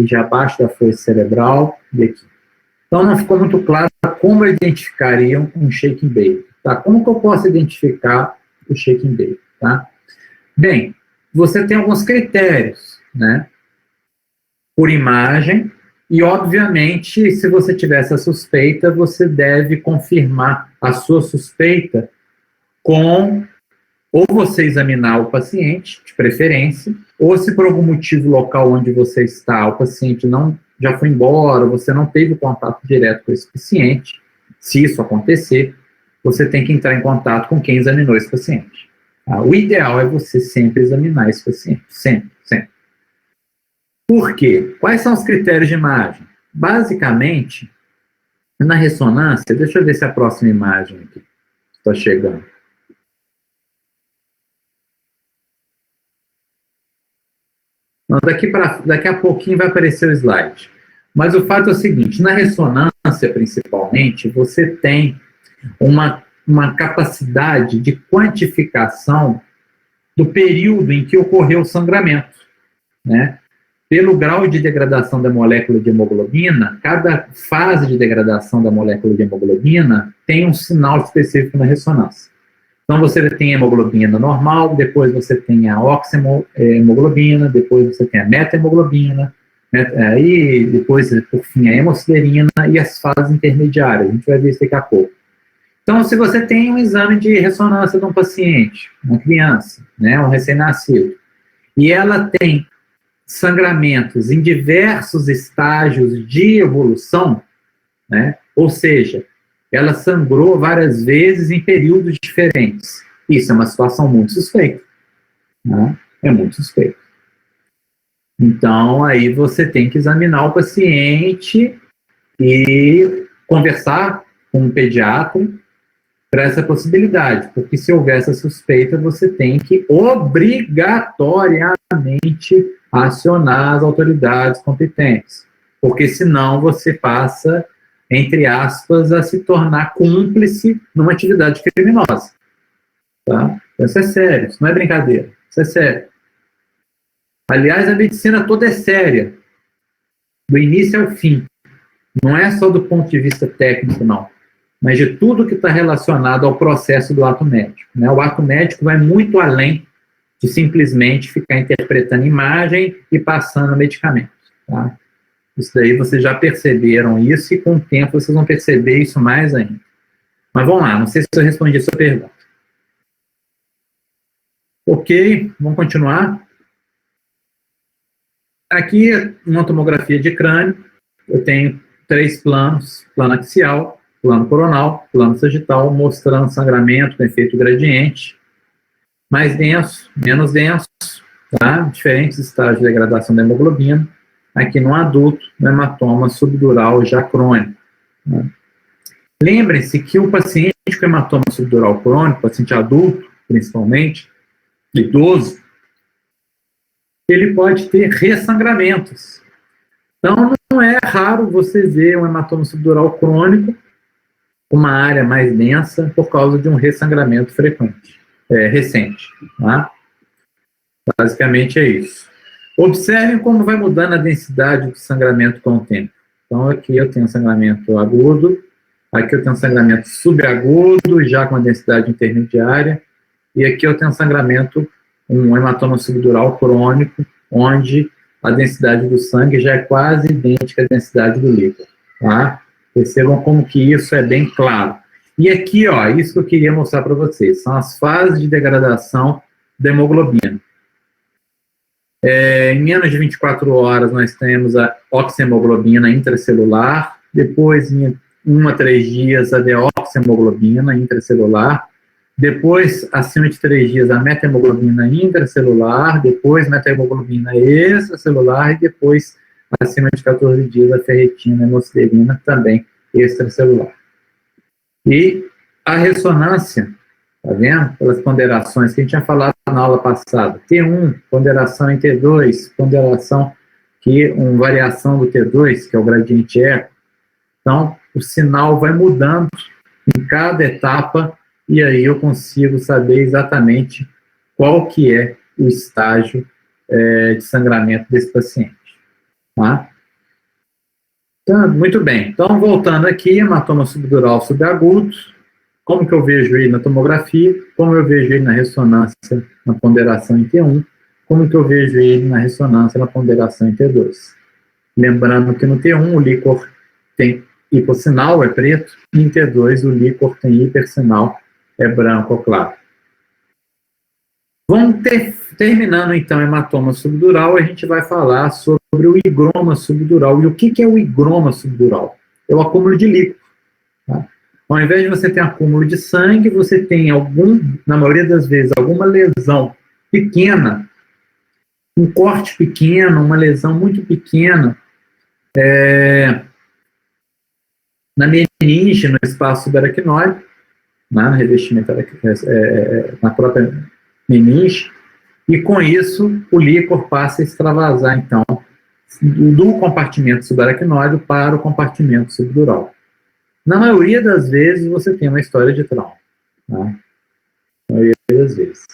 já abaixo da foice cerebral, e aqui. Então não ficou muito claro como eu identificaria um Shaken Baby, tá? Como que eu posso identificar o Shaken Baby, tá? Bem, você tem alguns critérios, né? Por imagem, e obviamente, se você tiver essa suspeita, você deve confirmar a sua suspeita com ou você examinar o paciente, de preferência, ou se por algum motivo local onde você está, o paciente não já foi embora, você não teve contato direto com esse paciente, se isso acontecer, você tem que entrar em contato com quem examinou esse paciente. Tá? O ideal é você sempre examinar esse paciente, sempre, sempre. Por quê? Quais são os critérios de imagem? Basicamente, na ressonância, deixa eu ver se a próxima imagem aqui está chegando. Daqui a pouquinho vai aparecer o slide. Mas o fato é o seguinte, na ressonância, principalmente, você tem uma capacidade de quantificação do período em que ocorreu o sangramento, né? Pelo grau de degradação da molécula de hemoglobina, cada fase de degradação da molécula de hemoglobina tem um sinal específico na ressonância. Então, você tem a hemoglobina normal, depois você tem a oxihemoglobina, depois você tem a meta-hemoglobina, aí depois, por fim, a hemosiderina e as fases intermediárias. A gente vai ver isso daqui a pouco. Então, se você tem um exame de ressonância de um paciente, uma criança, né, um recém-nascido, e ela tem sangramentos em diversos estágios de evolução, né, ou seja, ela sangrou várias vezes em períodos diferentes. Isso é uma situação muito suspeita. Né? É muito suspeito. Então, aí você tem que examinar o paciente e conversar com um pediatra para essa possibilidade, porque se houver essa suspeita, você tem que obrigatoriamente acionar as autoridades competentes, porque senão você passa, entre aspas, a se tornar cúmplice numa atividade criminosa. Tá? Isso é sério, isso não é brincadeira, isso é sério. Aliás, a medicina toda é séria, do início ao fim. Não é só do ponto de vista técnico, não, mas de tudo que está relacionado ao processo do ato médico. Né? O ato médico vai muito além de simplesmente ficar interpretando imagem e passando medicamentos. Tá? Isso daí vocês já perceberam isso, e com o tempo vocês vão perceber isso mais ainda. Mas vamos lá, não sei se eu respondi a sua pergunta. Ok, vamos continuar. Aqui, uma tomografia de crânio, eu tenho 3 planos: plano axial, plano coronal, plano sagital, mostrando sangramento com efeito gradiente, mais denso, menos denso, tá? Diferentes estágios de degradação da hemoglobina. Aqui no adulto, no hematoma subdural já crônico. Né? Lembrem-se que o paciente com hematoma subdural crônico, paciente adulto, principalmente, idoso, ele pode ter ressangramentos. Então, não é raro você ver um hematoma subdural crônico, uma área mais densa, por causa de um ressangramento frequente, recente. Tá? Basicamente é isso. Observem como vai mudando a densidade do sangramento com o tempo. Então, aqui eu tenho sangramento agudo, aqui eu tenho sangramento subagudo, já com a densidade intermediária, e aqui eu tenho sangramento, um hematoma subdural crônico, onde a densidade do sangue já é quase idêntica à densidade do líquido. Tá? Percebam como que isso é bem claro. E aqui, ó, isso que eu queria mostrar para vocês, são as fases de degradação da hemoglobina. Em menos de 24 horas, nós temos a oxihemoglobina intracelular, depois, em 1 a 3 dias, a deoxihemoglobina intracelular, depois, acima de 3 dias, a metahemoglobina intracelular, depois metahemoglobina extracelular, e depois, acima de 14 dias, a ferritina hemosiderina também extracelular. E a ressonância, tá vendo? Pelas ponderações que a gente tinha falado na aula passada. T1, ponderação em T2, ponderação variação do T2, que é o gradiente eco. Então, o sinal vai mudando em cada etapa, e aí eu consigo saber exatamente qual que é o estágio de sangramento desse paciente. Tá? Então, muito bem. Então, voltando aqui, hematoma subdural subagudo. Como que eu vejo ele na tomografia, como eu vejo ele na ressonância, na ponderação em T1, como que eu vejo ele na ressonância, na ponderação em T2. Lembrando que no T1 o líquor tem hipossinal, é preto, e em T2 o líquor tem hipersinal, é branco ou claro. Vamos terminando então hematoma subdural, a gente vai falar sobre o higroma subdural. E o que é o higroma subdural? É o acúmulo de líquido. Tá? Ao invés de você ter acúmulo de sangue, você tem na maioria das vezes, alguma lesão pequena, um corte pequeno, uma lesão muito pequena, na meninge, no espaço subaracnoide, no revestimento, na própria meninge, e com isso o líquor passa a extravasar, então, do compartimento subaracnoide para o compartimento subdural. Na maioria das vezes, você tem uma história de trauma. Tá? Na maioria das vezes.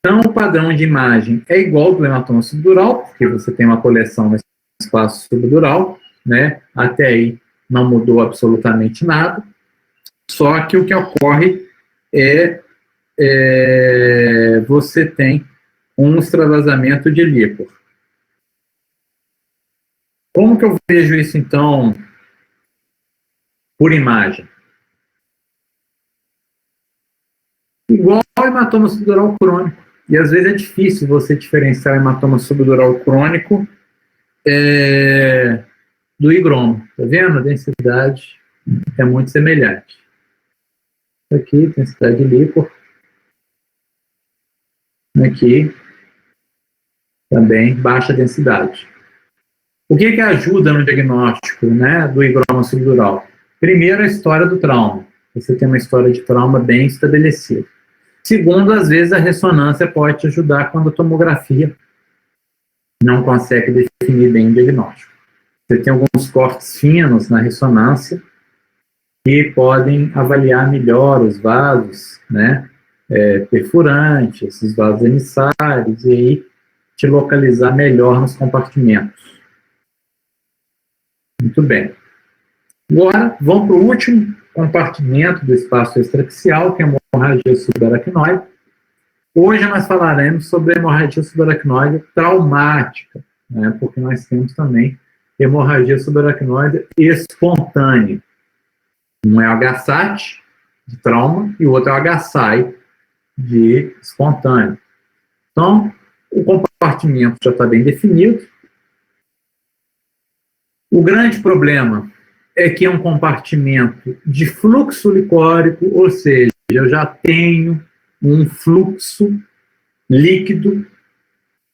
Então, o padrão de imagem é igual do hematoma subdural, porque você tem uma coleção no espaço subdural, né? Até aí não mudou absolutamente nada, só que o que ocorre você tem um extravasamento de líquor. Como que eu vejo isso, então, por imagem? Igual ao hematoma subdural crônico. E às vezes é difícil você diferenciar o hematoma subdural crônico do higroma. Tá vendo? A densidade é muito semelhante. Aqui, densidade de líquor. Aqui, também, baixa densidade. O que ajuda no diagnóstico, né, do higroma subdural? Primeiro, a história do trauma. Você tem uma história de trauma bem estabelecida. Segundo, às vezes a ressonância pode te ajudar quando a tomografia não consegue definir bem o diagnóstico. Você tem alguns cortes finos na ressonância que podem avaliar melhor os vasos, né, perfurantes, esses vasos emissários, e aí te localizar melhor nos compartimentos. Muito bem. Agora, vamos para o último compartimento do espaço extraxial, que é a hemorragia subaracnoide. Hoje nós falaremos sobre a hemorragia subaracnoide traumática, né, porque nós temos também hemorragia subaracnoide espontânea. Um é o HSAT, de trauma, e o outro é o HSAI, de espontâneo. Então, o compartimento já está bem definido. O grande problema é que é um compartimento de fluxo licórico, ou seja, eu já tenho um fluxo líquido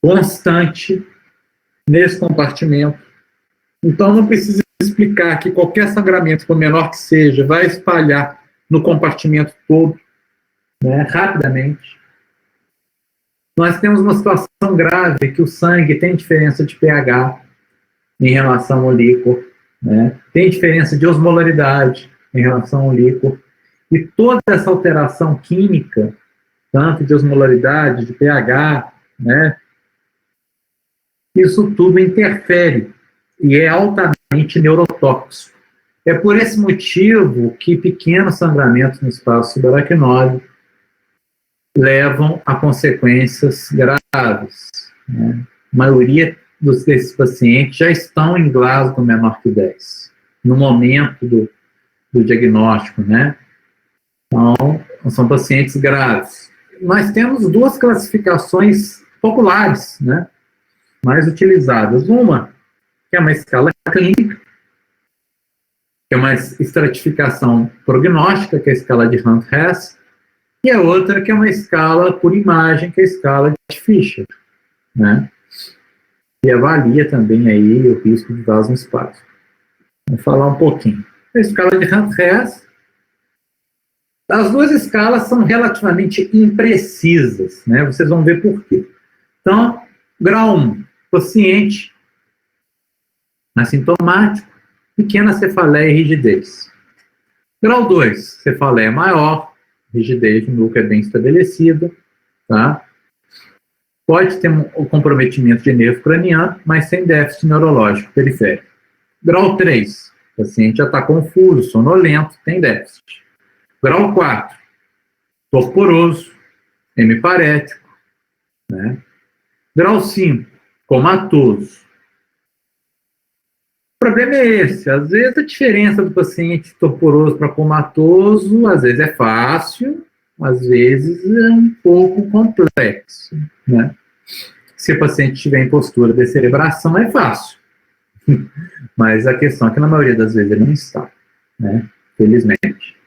constante nesse compartimento. Então, não precisa explicar que qualquer sangramento, por menor que seja, vai espalhar no compartimento todo, né, rapidamente. Nós temos uma situação grave que o sangue tem diferença de pH em relação ao líquor, né? Tem diferença de osmolaridade em relação ao líquor, e toda essa alteração química, tanto de osmolaridade, de pH, né, isso tudo interfere e é altamente neurotóxico. É por esse motivo que pequenos sangramentos no espaço subaracnoide levam a consequências graves, né? A maioria desses pacientes já estão em Glasgow menor que 10, no momento do diagnóstico, né? Então, são pacientes graves. Nós temos duas classificações populares, né, mais utilizadas. Uma, que é uma escala clínica, que é uma estratificação prognóstica, que é a escala de Hunt-Hess, e a outra, que é uma escala por imagem, que é a escala de Fisher, né? E avalia também aí o risco de vaso no espaço. Vou falar um pouquinho. A escala de Hunt-Hess, as duas escalas são relativamente imprecisas, né? Vocês vão ver por quê. Então, grau 1, paciente assintomático, pequena cefaleia e rigidez. Grau 2, cefaleia maior, rigidez no núcleo é bem estabelecida, tá? Pode ter um comprometimento de nervo craniano, mas sem déficit neurológico periférico. Grau 3, o paciente já está confuso, sonolento, tem déficit. Grau 4, torporoso, hemiparético, né? Grau 5, comatoso. O problema é esse, às vezes a diferença do paciente torporoso para comatoso, às vezes é fácil, às vezes é um pouco complexo, né? Se o paciente estiver em postura de descerebração, é fácil. Mas a questão é que na maioria das vezes ele não está, né? Felizmente.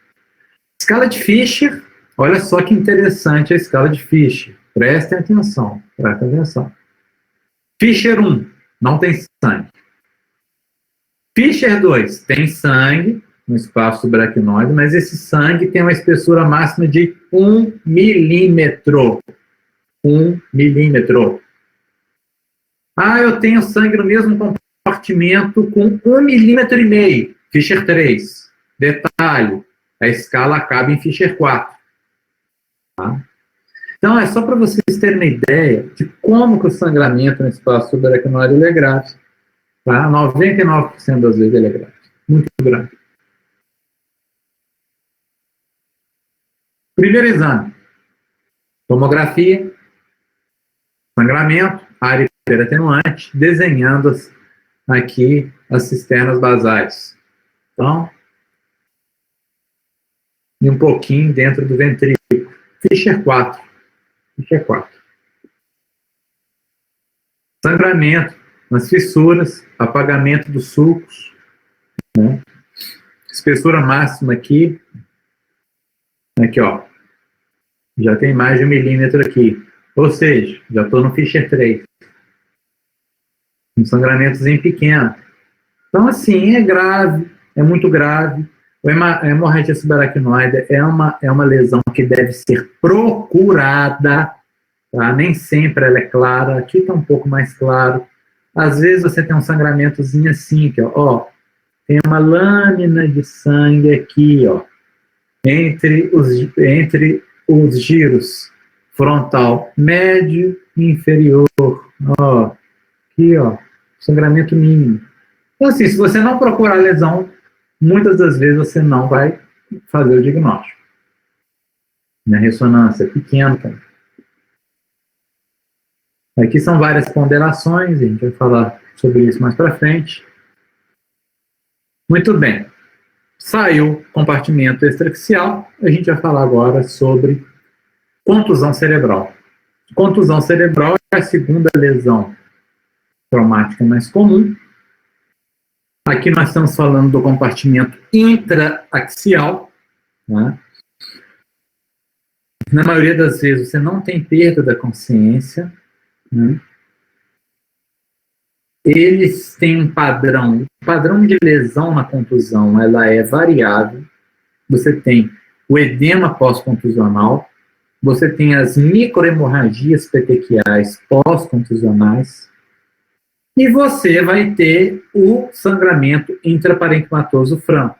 Escala de Fisher, olha só que interessante a escala de Fisher. Prestem atenção, prestem atenção. Fisher 1, não tem sangue. Fisher 2, tem sangue no espaço subaracnoide, mas esse sangue tem uma espessura máxima de 1 milímetro. 1 milímetro. Ah, eu tenho sangue no mesmo compartimento com 1,5 milímetro. Fisher 3. Detalhe, a escala acaba em Fisher 4. Tá? Então, é só para vocês terem uma ideia de como que o sangramento no espaço subaracnoide é grave. Tá? 99% das vezes ele é grave. Muito grave. Primeiro exame. Tomografia, sangramento, área hiperatenuante, desenhando aqui as cisternas basais. Então, e um pouquinho dentro do ventrículo. Fisher 4. Fisher 4. Sangramento nas fissuras, apagamento dos sulcos, né? Espessura máxima aqui, ó, já tem mais de 1 milímetro aqui, ou seja, já estou no Fisher 3. um sangramentozinho pequeno. Então, assim, é grave, é muito grave. A hemorragia subaracnoide é uma lesão que deve ser procurada, tá? Nem sempre ela é clara, aqui está um pouco mais claro. Às vezes você tem um sangramentozinho assim, que, ó, tem uma lâmina de sangue aqui, ó, entre os giros frontal médio e inferior, ó, aqui, ó, sangramento mínimo. Então, assim, se você não procurar lesão, muitas das vezes você não vai fazer o diagnóstico. Na ressonância é pequeno, cara. Aqui são várias ponderações, a gente vai falar sobre isso mais para frente. Muito bem. Saiu compartimento extraxial, a gente vai falar agora sobre contusão cerebral. Contusão cerebral é a segunda lesão traumática mais comum. Aqui nós estamos falando do compartimento intraaxial, né? Na maioria das vezes você não tem perda da consciência, né? Eles têm um padrão. O padrão de lesão na contusão ela é variável. Você tem o edema pós-contusional, você tem as microhemorragias petequiais pós-contusionais, e você vai ter o sangramento intraparenquimatoso franco,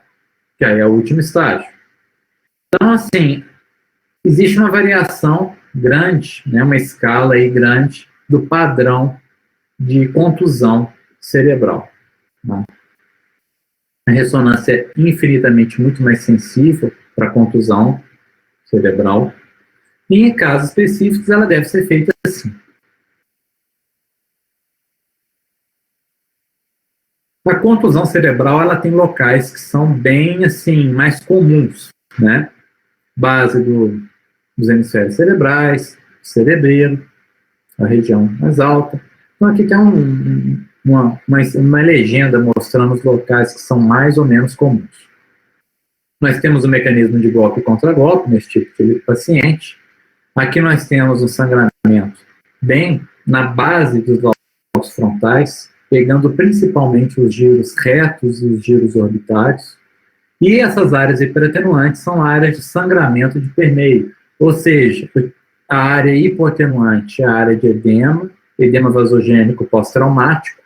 que aí é o último estágio. Então, assim, existe uma variação grande, né, uma escala aí grande do padrão de contusão cerebral. Né? A ressonância é infinitamente muito mais sensível para contusão cerebral, e em casos específicos ela deve ser feita assim. A contusão cerebral ela tem locais que são bem assim mais comuns, né? Base dos hemisférios cerebrais, cerebelo, a região mais alta. Então aqui tem uma legenda mostrando os locais que são mais ou menos comuns. Nós temos o mecanismo de golpe contra golpe nesse tipo de paciente. Aqui nós temos um sangramento bem na base dos lóbulos frontais, pegando principalmente os giros retos e os giros orbitários. E essas áreas hiperatenuantes são áreas de sangramento de permeio, ou seja, a área hipoatenuante é a área de edema vasogênico pós-traumático,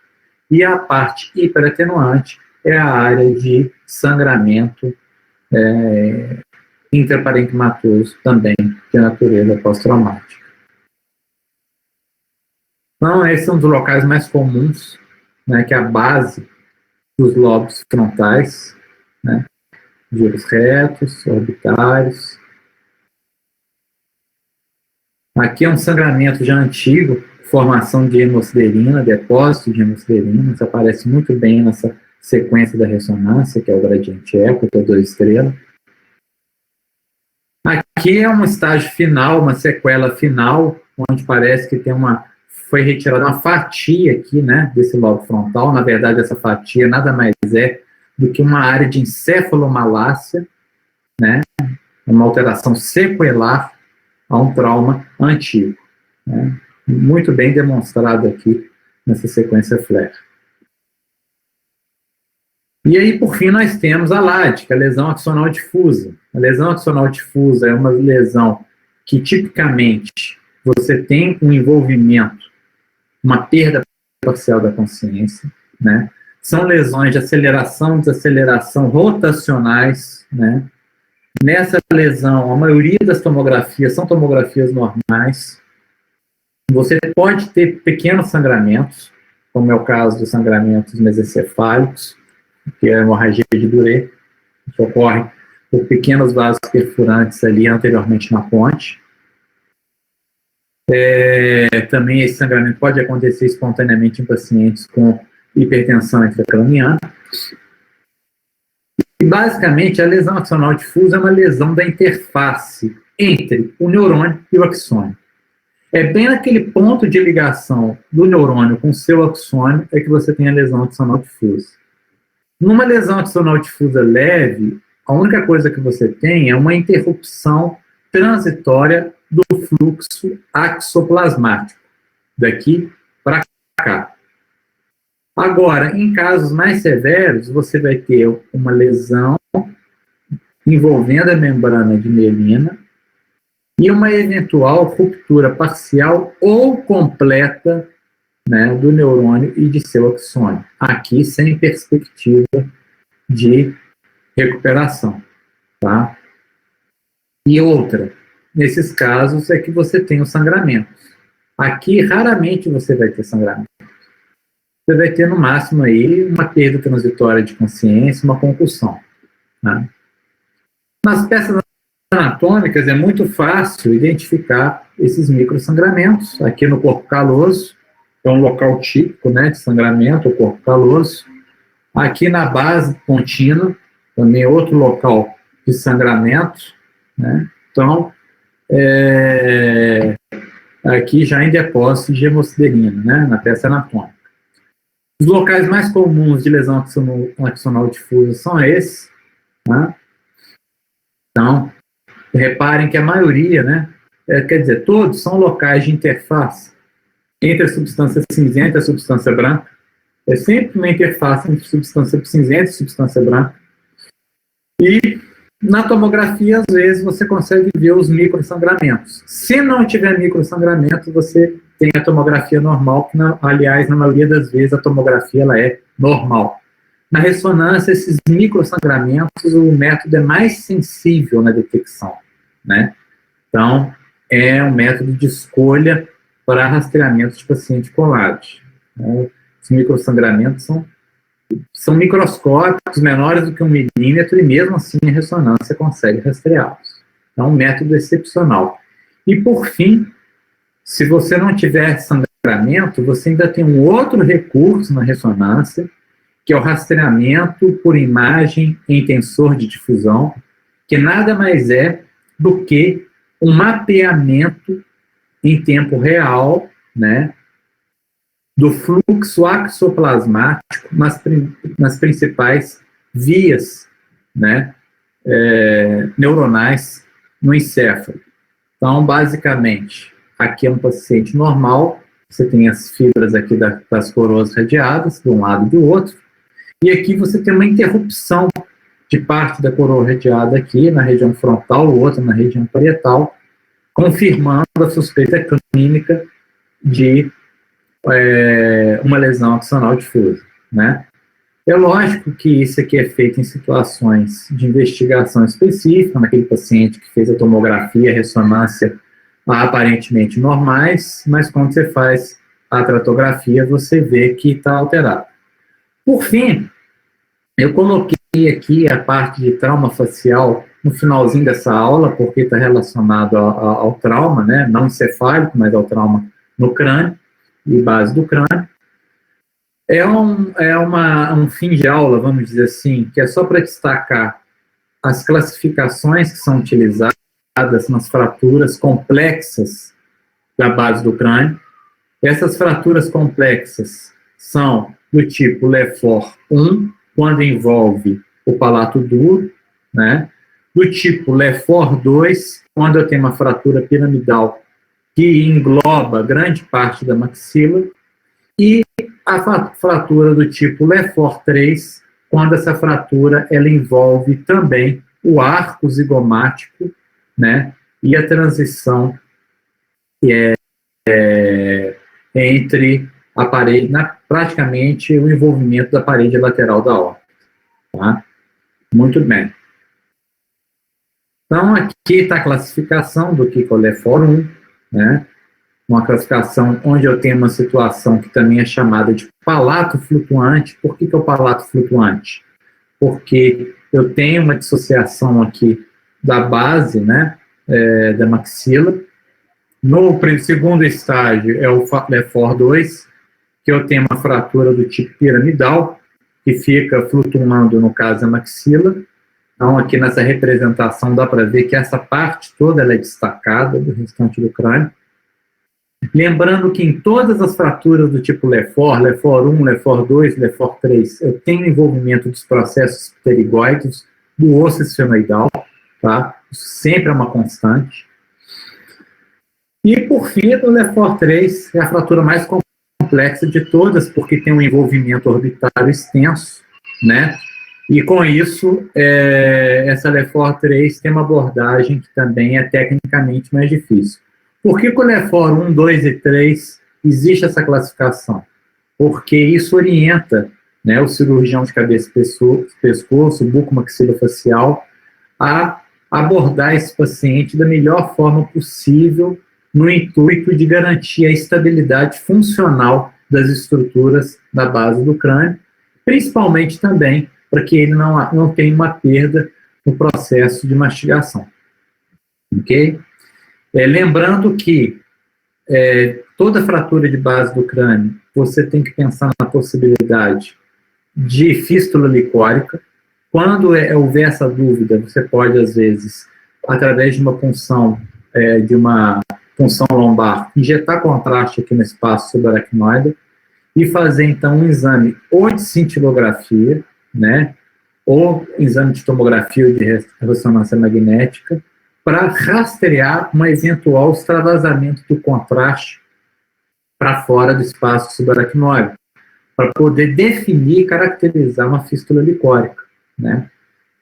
e a parte hiperatenuante é a área de sangramento intraparenquimatoso também, de natureza pós-traumática. Então, esses são os locais mais comuns, né, que é a base dos lobos frontais, né, giros retos, orbitários. Aqui é um sangramento já antigo, formação de hemosiderina, depósito de hemosiderina, isso aparece muito bem nessa sequência da ressonância, que é o gradiente eco, que é 2 estrelas. Aqui é um estágio final, uma sequela final, onde parece que foi retirada uma fatia aqui, né, desse lobo frontal. Na verdade, essa fatia nada mais é do que uma área de encefalomalácia, né, uma alteração sequelar a um trauma antigo. Né, muito bem demonstrado aqui nessa sequência FLAIR. E aí, por fim, nós temos a LAD, que é a lesão axonal difusa. A lesão axonal difusa é uma lesão que, tipicamente, você tem um envolvimento, uma perda parcial da consciência, né? São lesões de aceleração, desaceleração rotacionais, né? Nessa lesão, a maioria das tomografias são tomografias normais. Você pode ter pequenos sangramentos, como é o caso dos sangramentos mesencefálicos, que é a hemorragia de Duré, que ocorre por pequenos vasos perfurantes ali anteriormente na ponte. Também esse sangramento pode acontecer espontaneamente em pacientes com hipertensão intracraniana. E, basicamente, a lesão axonal difusa é uma lesão da interface entre o neurônio e o axônio. É bem naquele ponto de ligação do neurônio com o seu axônio é que você tem a lesão axonal difusa. Numa lesão axonal difusa leve, a única coisa que você tem é uma interrupção transitória do fluxo axoplasmático, daqui para cá. Agora, em casos mais severos, você vai ter uma lesão envolvendo a membrana de mielina e uma eventual ruptura parcial ou completa, né, do neurônio e de seu axônio. Aqui, sem perspectiva de recuperação. Tá? E outra, nesses casos é que você tem o sangramento. Aqui, raramente você vai ter sangramento. Você vai ter, no máximo, aí, uma perda transitória de consciência, uma concussão. Tá? Nas peças anatômicas é muito fácil identificar esses microsangramentos. Aqui no corpo caloso, é um local típico, né, de sangramento, o corpo caloso. Aqui na base contínua, também é outro local de sangramento, né? Então, aqui já em depósito de hemosiderina, né, na peça anatômica. Os locais mais comuns de lesão axonal difusa são esses, né? Então, reparem que a maioria, né, quer dizer, todos são locais de interface entre a substância cinzenta e a substância branca. É sempre uma interface entre substância cinzenta e substância branca. E na tomografia, às vezes, você consegue ver os microsangramentos. Se não tiver microsangramento, você tem a tomografia normal, que, aliás, na maioria das vezes, a tomografia ela é normal. Na ressonância, esses microsangramentos, o método é mais sensível na detecção, né? Então, é um método de escolha para rastreamento de paciente com LAD. Os microsangramentos são microscópicos, menores do que 1 milímetro, e mesmo assim a ressonância consegue rastreá-los. É um método excepcional. E, por fim, se você não tiver sangramento, você ainda tem um outro recurso na ressonância, que é o rastreamento por imagem em tensor de difusão, que nada mais é do que um mapeamento em tempo real, né, do fluxo axoplasmático nas principais vias, né, neuronais no encéfalo. Então, basicamente, aqui é um paciente normal, você tem as fibras aqui das coroas radiadas, de um lado e do outro, e aqui você tem uma interrupção de parte da coroa radiada aqui, na região frontal, o outro na região parietal, confirmando a suspeita clínica de uma lesão axonal difusa, né? É lógico que isso aqui é feito em situações de investigação específica, naquele paciente que fez a tomografia, a ressonância aparentemente normais, mas quando você faz a tratografia, você vê que está alterado. Por fim, eu coloquei aqui a parte de trauma facial no finalzinho dessa aula, porque está relacionado ao trauma, né? Não encefálico, mas ao trauma no crânio e base do crânio. É um fim de aula, vamos dizer assim, que é só para destacar as classificações que são utilizadas nas fraturas complexas da base do crânio. Essas fraturas complexas são do tipo Lefort 1, quando envolve o palato duro, né? Do tipo Lefort 2, quando eu tenho uma fratura piramidal que engloba grande parte da maxila, e a fratura do tipo Lefort 3, quando essa fratura ela envolve também o arco zigomático, né, e a transição entre a parede, praticamente o envolvimento da parede lateral da aorta. Tá? Muito bem. Então, aqui está a classificação do que é o Lefort 1, né? Uma classificação onde eu tenho uma situação que também é chamada de palato flutuante. Por que é o palato flutuante? Porque eu tenho uma dissociação aqui da base, né, da maxila. No segundo estágio é o Lefort 2, que eu tenho uma fratura do tipo piramidal, que fica flutuando, no caso, a maxila. Então, aqui nessa representação dá para ver que essa parte toda ela é destacada do restante do crânio. Lembrando que em todas as fraturas do tipo Lefort, Lefort 1, Lefort 2, Lefort 3, eu tenho envolvimento dos processos pterigóides do osso esfenoidal, tá? Isso sempre é uma constante. E, por fim, o Lefort 3 é a fratura mais complexa de todas, porque tem um envolvimento orbitário extenso, né? E com isso, essa LEFOR 3 tem uma abordagem que também é tecnicamente mais difícil. Por que com o LEFOR 1, 2 e 3 existe essa classificação? Porque isso orienta, né, o cirurgião de cabeça e pescoço, bucomaxilofacial, a abordar esse paciente da melhor forma possível, no intuito de garantir a estabilidade funcional das estruturas da base do crânio, principalmente também para que ele não tenha uma perda no processo de mastigação. Ok? Lembrando que toda fratura de base do crânio, você tem que pensar na possibilidade de fístula licórica. Quando houver essa dúvida, você pode, às vezes, através de uma punção lombar, injetar contraste aqui no espaço subaracnoide e fazer, então, um exame ou de cintilografia, né, ou exame de tomografia ou de ressonância magnética, para rastrear um eventual extravasamento do contraste para fora do espaço subaracnoide, para poder definir e caracterizar uma fístula licórica, né?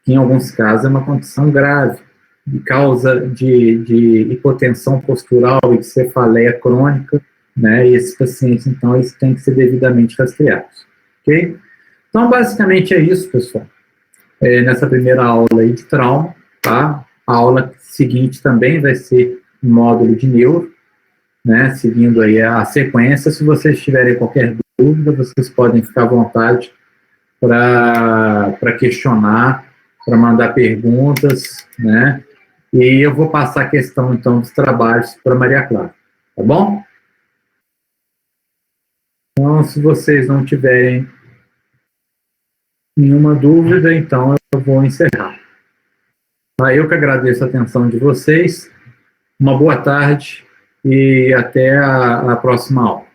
Que em alguns casos é uma condição grave, de causa de hipotensão postural e de cefaleia crônica, né? E esses pacientes, então, eles têm que ser devidamente rastreados, ok? Então, basicamente é isso, pessoal. Nessa primeira aula aí de trauma, tá? A aula seguinte também vai ser um módulo de neuro, né? Seguindo aí a sequência. Se vocês tiverem qualquer dúvida, vocês podem ficar à vontade para questionar, para mandar perguntas, né? E eu vou passar a questão, então, dos trabalhos para Maria Clara, tá bom? Então, se vocês não tiverem nenhuma dúvida, então eu vou encerrar. Eu que agradeço a atenção de vocês, uma boa tarde e até a próxima aula.